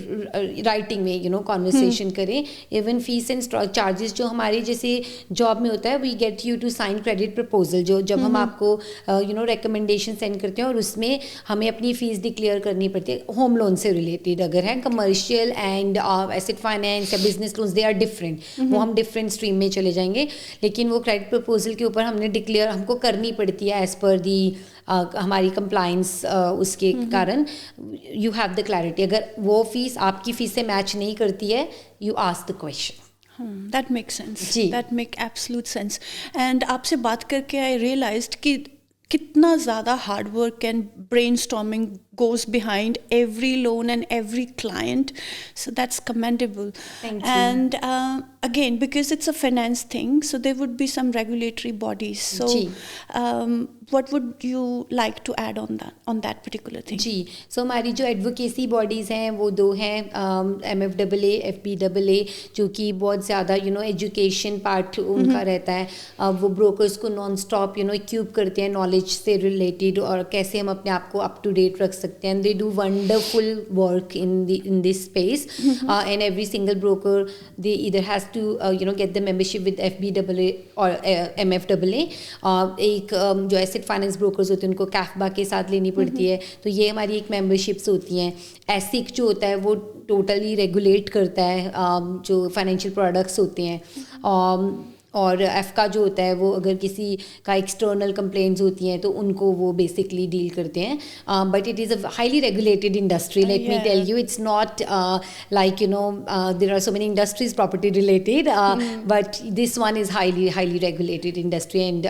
राइटिंग में यू नो कॉन्वर्सेशन करें. इवन फीस एंड चार्जेस जो हमारी जैसे जॉब में होता है, we get you to sign credit proposal, जो जब हम आपको यू नो रिकमेंडेशन सेंड करते हैं और उसमें हमें अपनी फीस डिक्लेयर करनी पड़ती है. होम लोन से रिलेटेड अगर है, कमर्शियल एंड एसेट फाइनेंस या business loans, they are different. वो हम डिफरेंट स्ट्रीम में चले जाएंगे. लेकिन वो क्रेडिट प्रपोजल के ऊपर हमने डिक्लेयर हमको करनी पड़ती है एज पर दी हमारी कंप्लाइंस. उसके कारण यू हैव द क्लैरिटी. अगर वो फीस आपकी फीस से मैच नहीं करती है, you ask the question. That makes sense. That make absolute sense. And आपसे बात करके I realized कि कितना ज़्यादा hard work and brainstorming goes behind every loan and every client, so that's commendable. Thank you. And again, because it's a finance thing, so there would be some regulatory bodies. So what would you like to add on that particular thing? जी, so हमारी जो advocacy bodies हैं वो 2 हैं, MFAA, FBAA, जो कि बहुत ज़्यादा यू नो एजुकेशन पार्ट उनका रहता है. वो ब्रोकर्स को नॉन स्टॉप यू नो इक्यूप करते हैं नॉलेज से रिलेटेड, और कैसे हम अपने आप को अप टू डेट रख सकते हैं. And they do wonderful work in this space. And every single broker, they either has to you know get the membership with FBAA or MFAA. एक जो एसेट फाइनेंस ब्रोकर्स होते हैं उनको कैफबा के साथ लेनी पड़ती है. तो ये हमारी एक मेंबरशिप्स होती हैं. एसिक जो होता है वो टोटली रेगुलेट करता है जो फाइनेंशियल प्रोडक्ट्स होते हैं. और एफका जो होता है वो अगर किसी का एक्सटर्नल कंप्लेंट्स होती हैं तो उनको वो बेसिकली डील करते हैं. But it is a highly regulated industry. Let me tell you, it's not like there are so many industries property related, but this one is highly regulated industry, and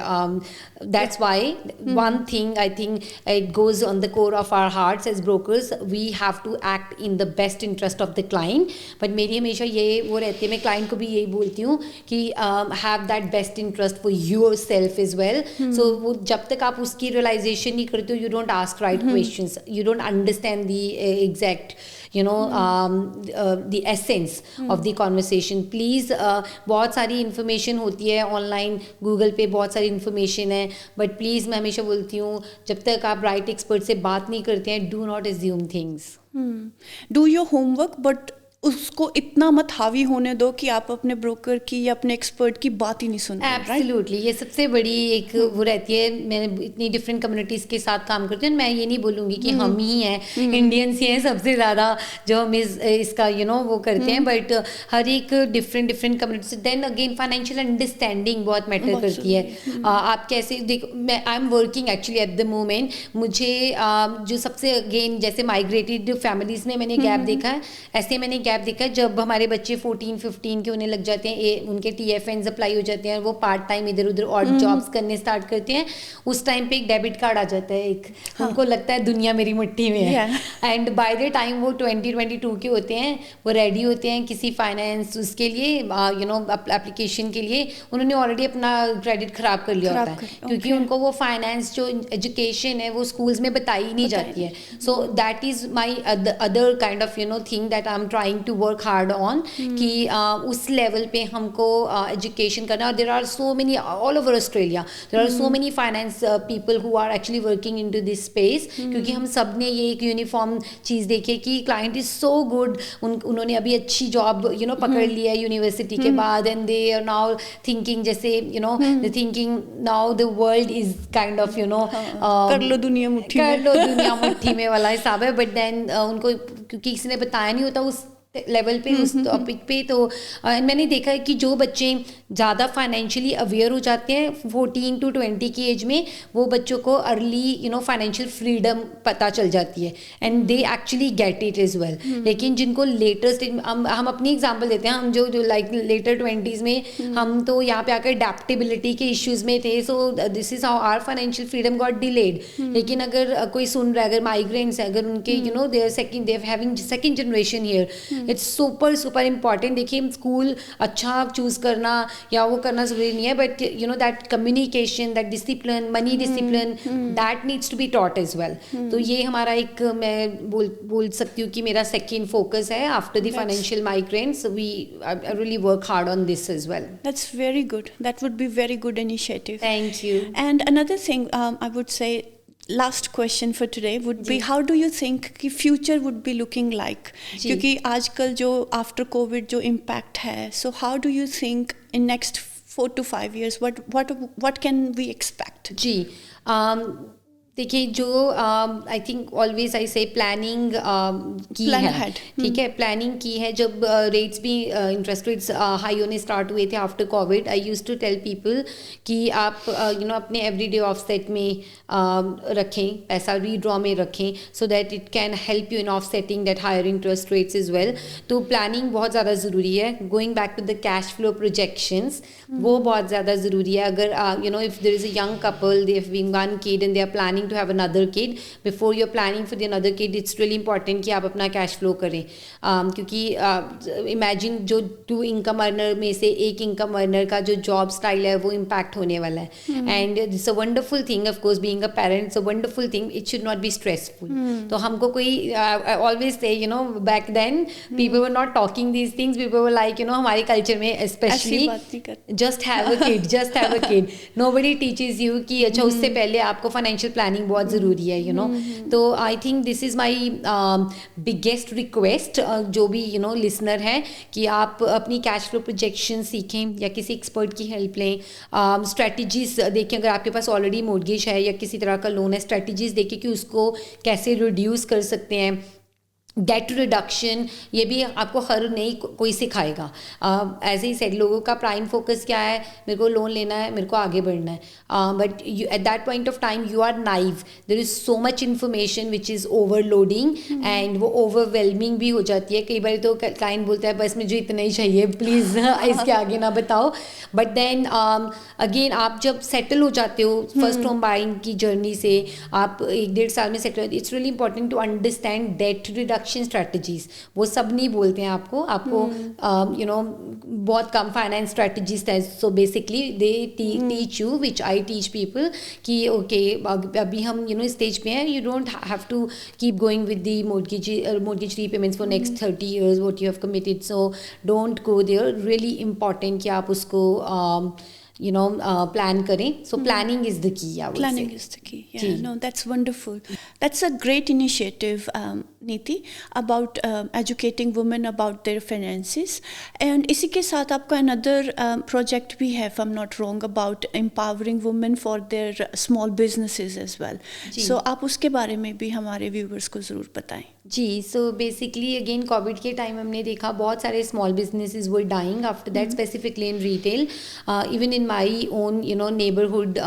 that's why one thing I think it goes on the core of our hearts as brokers. We have to act in the best interest of the client. But मेरी हमेशा ये वो रहती है, मैं client को भी यही बोलती हूँ कि have that best interest for yourself as well. So वो जब तक आप उसकी realization नहीं करते हो, you don't ask right questions, you don't understand the exact the essence of the conversation. Please, बहुत सारी information होती है online, Google पे बहुत सारी information है, but please मैं हमेशा बोलती हूँ जब तक आप right expert से बात नहीं करते हैं, do not assume things. Do your homework, but उसको इतना मत हावी होने दो कि आप अपने ब्रोकर की या अपने एक्सपर्ट की बात ही नहीं सुन रहे. एब्सोल्युटली, ये सबसे बड़ी एक वो रहती है. मैंने इतनी डिफरेंट कम्युनिटीज़ के साथ काम करती हूँ, मैं ये नहीं बोलूँगी कि हम ही हैं, इंडियंस ही हैं सबसे ज़्यादा जो हम इसका वो करते हैं, बट हर एक different community. Then again financial understanding बहुत मैटर करती है. आप कैसे देखो, मैं I am working actually at the moment. मुझे जो सबसे अगेन जैसे माइग्रेटेड फैमिलीज़ में मैंने गैप देखा है, ऐसे मैंने गैप देखा है जब हमारे बच्चे 14-15 के होने लग जाते हैं, उनके TFNs अप्लाई हो जाते हैं, वो पार्ट टाइम इधर उधर ऑड जॉब्स करने स्टार्ट करते हैं. उस टाइम पे एक डेबिट कार्ड आ जाता है, एक उनको लगता है दुनिया मेरी मुट्ठी में है. एंड बाय द टाइम वो 20-22 के होते हैं, वो रेडी होते हैं किसी फाइनेंस उसके लिए एप्लीकेशन के लिए, उन्होंने ऑलरेडी अपना क्रेडिट खराब कर लिया होता है, क्योंकि उनको वो फाइनेंस जो एजुकेशन है वो स्कूल्स में बताई नहीं जाती है. So that is my other kind of thing that I am trying to work hard on कि उस लेवल पे हमको एजुकेशन करना. और there are so many all over Australia, there are so many finance people who are actually working into this space, क्योंकि हम सब ने ये एक यूनिफॉर्म चीज़ देखी है कि क्लाइंट इज सो गुड, उन्होंने अभी अच्छी जॉब पकड़ लिया है यूनिवर्सिटी के बाद, and they are now thinking जैसे they thinking now the world is kind of कर लो दुनिया मुट्ठी में वाला हिसाब है. बट देन उनको क्योंकि किसी ने बताया नहीं होता उस लेवल पे, उस टॉपिक पे, तो मैंने देखा है कि जो बच्चे ज़्यादा फाइनेंशियली अवेयर हो जाते हैं 14 to 20 की एज में, वो बच्चों को अर्ली फाइनेंशियल फ्रीडम पता चल जाती है, and they actually get it is well. लेकिन जिनको लेटर स्टेज, हम अपनी एग्जांपल देते हैं, हम जो लाइक लेटर 20s में हम तो यहाँ पे आकर अडेप्टेबिलिटी के इश्यूज़ में थे, so this is how our financial freedom got delayed. लेकिन अगर कोई सुन रहा है, अगर माइग्रेंट्स है, अगर उनके they are having second generation here, it's super important. देखिए स्कूल अच्छा चूज़ करना या वो करना ज़रूरी नहीं है, but that communication, that discipline, money discipline, that needs to be taught as well. तो ये हमारा एक, मैं बोल सकती हूँ कि मेरा सेकेंड फोकस है after the financial migrants. We really work hard on this as well. That's very good. That would be very good initiative. Thank you. And another thing, I would say, last question for today would be, how do you think कि future would be looking like? क्योंकि आजकल जो after COVID जो impact है, so how do you think in next 4 to 5 years what can we expect? जी, देखिए जो I think always I से planning की है, ठीक है, प्लानिंग की है. जब रेट्स भी इंटरेस्ट रेट्स हाई होने स्टार्ट हुए थे after Covid, I used to tell people कि आप अपने एवरीडे ऑफसेट में रखें, पैसा रीड्रॉ में रखें, so that it can help you in offsetting that higher interest rates is well. तो प्लानिंग बहुत ज़्यादा ज़रूरी है. Going back to the cash flow projections, वो बहुत ज़्यादा ज़रूरी है. अगर if there is a young couple, they have been one kid and they are planning to have another kid, before you're planning for the another kid, it's really important कि आप अपना cash flow करें. क्योंकि imagine जो 2 income earner में से एक income earner का जो जॉब स्टाइल है वो इम्पैक्ट होने वाला है. And it's a wonderful thing, of course being a parent it's a wonderful thing, it should not be stressful. तो हमको कोई ऑलवेज से back then people were not talking these things, people were like हमारे culture में specially just have a kid, nobody teaches you कि अच्छा उससे पहले आपको फाइनेंशियल प्लानिंग बहुत ज़रूरी है. तो I think this is my biggest request, जो भी लिसनर है, कि आप अपनी कैश फ्लो प्रोजेक्शन सीखें या किसी एक्सपर्ट की हेल्प लें. स्ट्रेटजीज देखें, अगर आपके पास ऑलरेडी मॉर्गेज है या किसी तरह का लोन है, स्ट्रेटजीज देखें कि उसको कैसे रिड्यूस कर सकते हैं. डेट रिडक्शन, ये भी आपको हर नई कोई सिखाएगा. ऐसे ही सेड, लोगों का प्राइम फोकस क्या है, मेरे को लोन लेना है, मेरे को आगे बढ़ना है, but at that point of time you are naive. There is so much information which is overloading and वो ओवरवेलमिंग भी हो जाती है. कई बार तो क्लाइंट बोलता है बस मुझे इतना ही चाहिए प्लीज़ इसके आगे ना बताओ. बट देन अगेन आप जब सेटल हो जाते हो फर्स्ट होम बाइंग की जर्नी से, आप 1-1.5 साल में settle, it's really important to understand debt reduction strategies. वो सब नहीं बोलते हैं आपको यू नो बहुत कम फाइनेंस स्ट्रैटेजीज है. So basically they teach you which I teach people कि ओके अभी हम स्टेज पे हैं, you don't have to keep going with the mortgage repayments for next 30 years what you have committed. So don't go there. Really important कि आप उसको plan करें. So planning is the key, I would Planning say. is the key. Yeah, no, that's wonderful. That's a great initiative, Neeti, about educating women about their finances. And इसी के साथ आपका another project भी है, if I'm not wrong, about empowering women for their small businesses as well. So आप उसके बारे में भी हमारे viewers को ज़रूर बताएं. जी, सो बेसिकली अगेन कोविड के टाइम हमने देखा बहुत सारे small businesses were dying after that, specifically in retail. Even in my own neighbourhood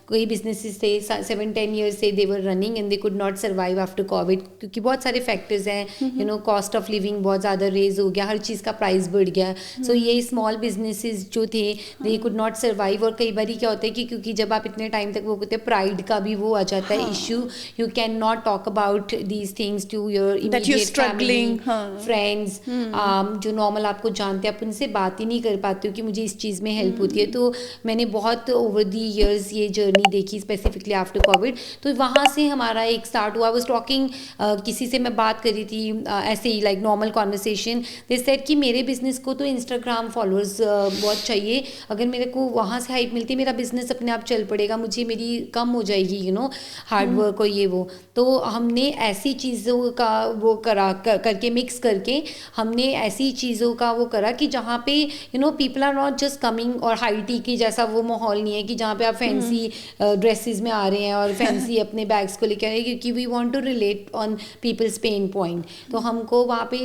कोई बिजनेसेस थे 7-10 years से they were running and they could not survive after COVID, क्योंकि बहुत सारे फैक्टर्स हैं. कॉस्ट ऑफ लिविंग बहुत ज़्यादा रेज हो गया, हर चीज़ का प्राइस बढ़ गया. सो ये स्मॉल बिजनेसेस जो थे दे कुड नॉट सर्वाइव. और कई बार क्या होता है कि क्योंकि जब आप इतने टाइम तक वो होते हैं, प्राइड का भी वो आ जाता है issue. You can not talk about these things to that you're struggling, friends जो नॉर्मल आपको जानते हैं, आप उनसे बात ही नहीं कर पाते हो कि मुझे इस चीज़ में हेल्प होती है. तो मैंने बहुत ओवर दी इयर्स ये जर्नी देखी, स्पेसिफिकली आफ्टर कोविड. तो वहाँ से हमारा एक स्टार्ट हुआ. आई वाज टॉकिंग, किसी से मैं बात कर रही थी ऐसे ही like normal conversation. They said कि मेरे बिजनेस को तो इंस्टाग्राम फॉलोअर्स बहुत चाहिए, अगर मेरे को वहाँ से हाइप मिलती मेरा बिजनेस अपने आप चल पड़ेगा, मुझे मेरी कम हो जाएगी हार्ड वर्क और ये वो. तो हमने ऐसी चीज़ों का वो करके मिक्स करके हमने ऐसी चीज़ों का वो करा कि जहाँ पे people are not just coming, और हाई टी की जैसा वो माहौल नहीं है कि जहाँ पे आप फैंसी ड्रेसेस में आ रहे हैं और फैंसी अपने बैग्स को लेकर आ रहे हैं, क्योंकि we want to relate on people's pain point. तो हमको वहाँ पे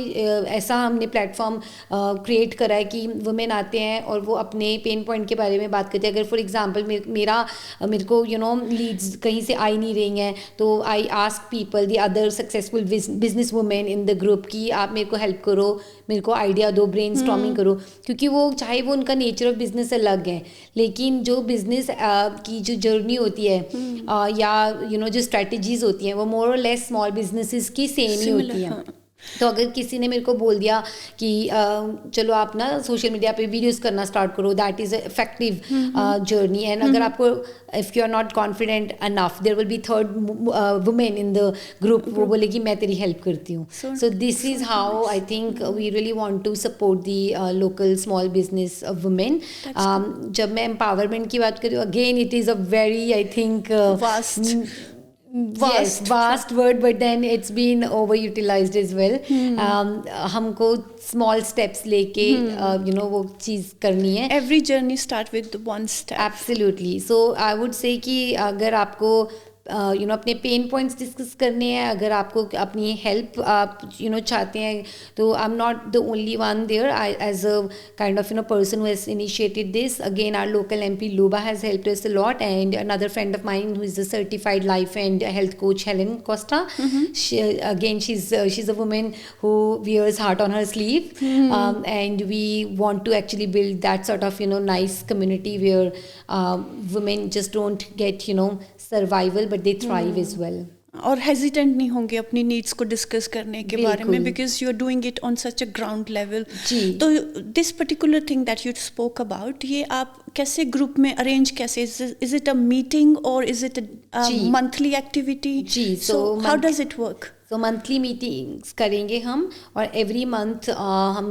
ऐसा हमने प्लेटफॉर्म क्रिएट करा है कि वुमेन आते हैं और वो अपने पेन पॉइंट के बारे में बात करते हैं. अगर फॉर एग्जाम्पल मेरे को लीड्स कहीं से आई नहीं रही हैं, तो I ask people, the other successful business women in the group की आप मेरे को हेल्प करो, मेरे को आइडिया दो, ब्रेनस्टॉर्मिंग करो. क्योंकि वो चाहे वो उनका नेचर ऑफ बिजनेस अलग है, लेकिन जो बिजनेस की जो जर्नी होती है या जो स्ट्रेटजीज होती हैं वो मोर और लेस स्मॉल बिजनेसेस की सेम ही होती हैं. तो अगर किसी ने मेरे को बोल दिया कि चलो आप ना सोशल मीडिया पे वीडियोस करना स्टार्ट करो, that is effective journey. And अगर आपको if you are not confident enough, there will be third women in the group, वो बोलेगी मैं तेरी हेल्प करती हूँ. So this is how I think we really want to support the local small business women. जब मैं empowerment की बात करूँ, again it is a very I think vast word, but then it's been overutilized as well. हमको small steps लेके वो चीज़ करनी है. Every journey start with one step. Absolutely. So I would say कि अगर आपको अपने पेन पॉइंट्स डिस्कस करने हैं, अगर आपको अपनी हेल्प आप चाहते हैं, तो I am not the only one there. I as a kind of person who has initiated this. Again our local MP Luba has helped us a lot, and another friend of mine who is a certified life and health coach, Helen Costa. She's a woman who wears heart on her sleeve. And we want to actually build that sort of nice community where women just don't get survival, but they thrive as well. और hesitant नहीं होंगे अपनी needs को discuss करने के बारे में, because you are doing it on such a ground level. तो this particular thing that you spoke about, ये आप कैसे ग्रुप में अरेंज, कैसे, इज इट अ मीटिंग और is it a monthly activity? So how does it work? So monthly meetings करेंगे हम, और एवरी मंथ हम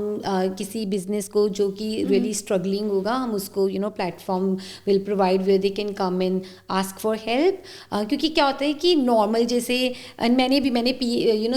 किसी बिजनेस को जो कि रियली स्ट्रगलिंग होगा, हम उसको platform will provide where they can come and ask for help. क्योंकि क्या होता है कि नॉर्मल जैसे मैंने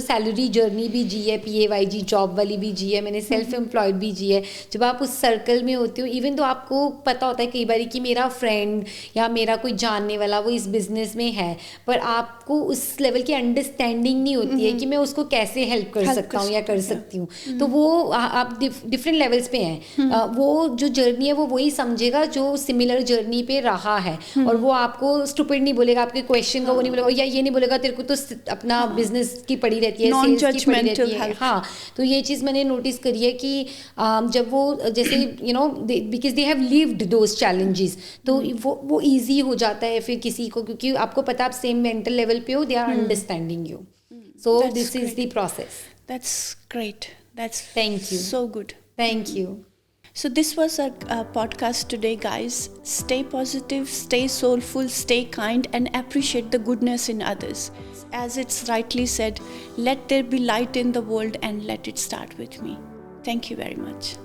सैलरी जर्नी भी जी है, PAYG जॉब वाली भी जी है, मैंने सेल्फ एम्प्लॉयड भी जी है. जब आप उस सर्कल में होते हो, इवन तो आपको पता होता है कई बार कि मेरा फ्रेंड या मेरा कोई जानने वाला वो इस बिजनेस में है, पर आपको उस लेवल की अंडरस्टैंडिंग नहीं होती होती है कि मैं उसको कैसे हेल्प कर सकता हूँ या कर सकती हूँ। तो वो आप डिफरेंट लेवल्स पे हैं। वो जो जर्नी है वो वही समझेगा जो सिमिलर जर्नी पे रहा है, और वो आपको स्टूपिड नहीं बोलेगा, आपके क्वेश्चन का वो नहीं बोलेगा, या ये नहीं बोलेगा तेरे को तो अपना बिजनेस की पड़ी रहती है, सेल्स की पड़ी रहती है। हाँ, तो ये चीज़ मैंने नोटिस करी है कि जब वो जैसे because they have lived those challenges, तो वो ईजी हो जाता है फिर किसी को, क्योंकि आपको पता आप सेम मेंटल लेवल पे हो, they are understanding you. So this is the process. That's great. Thank you. So good. Thank you. So this was our podcast today, guys. Stay positive, stay soulful, stay kind, and appreciate the goodness in others. As it's rightly said, let there be light in the world and let it start with me. Thank you very much.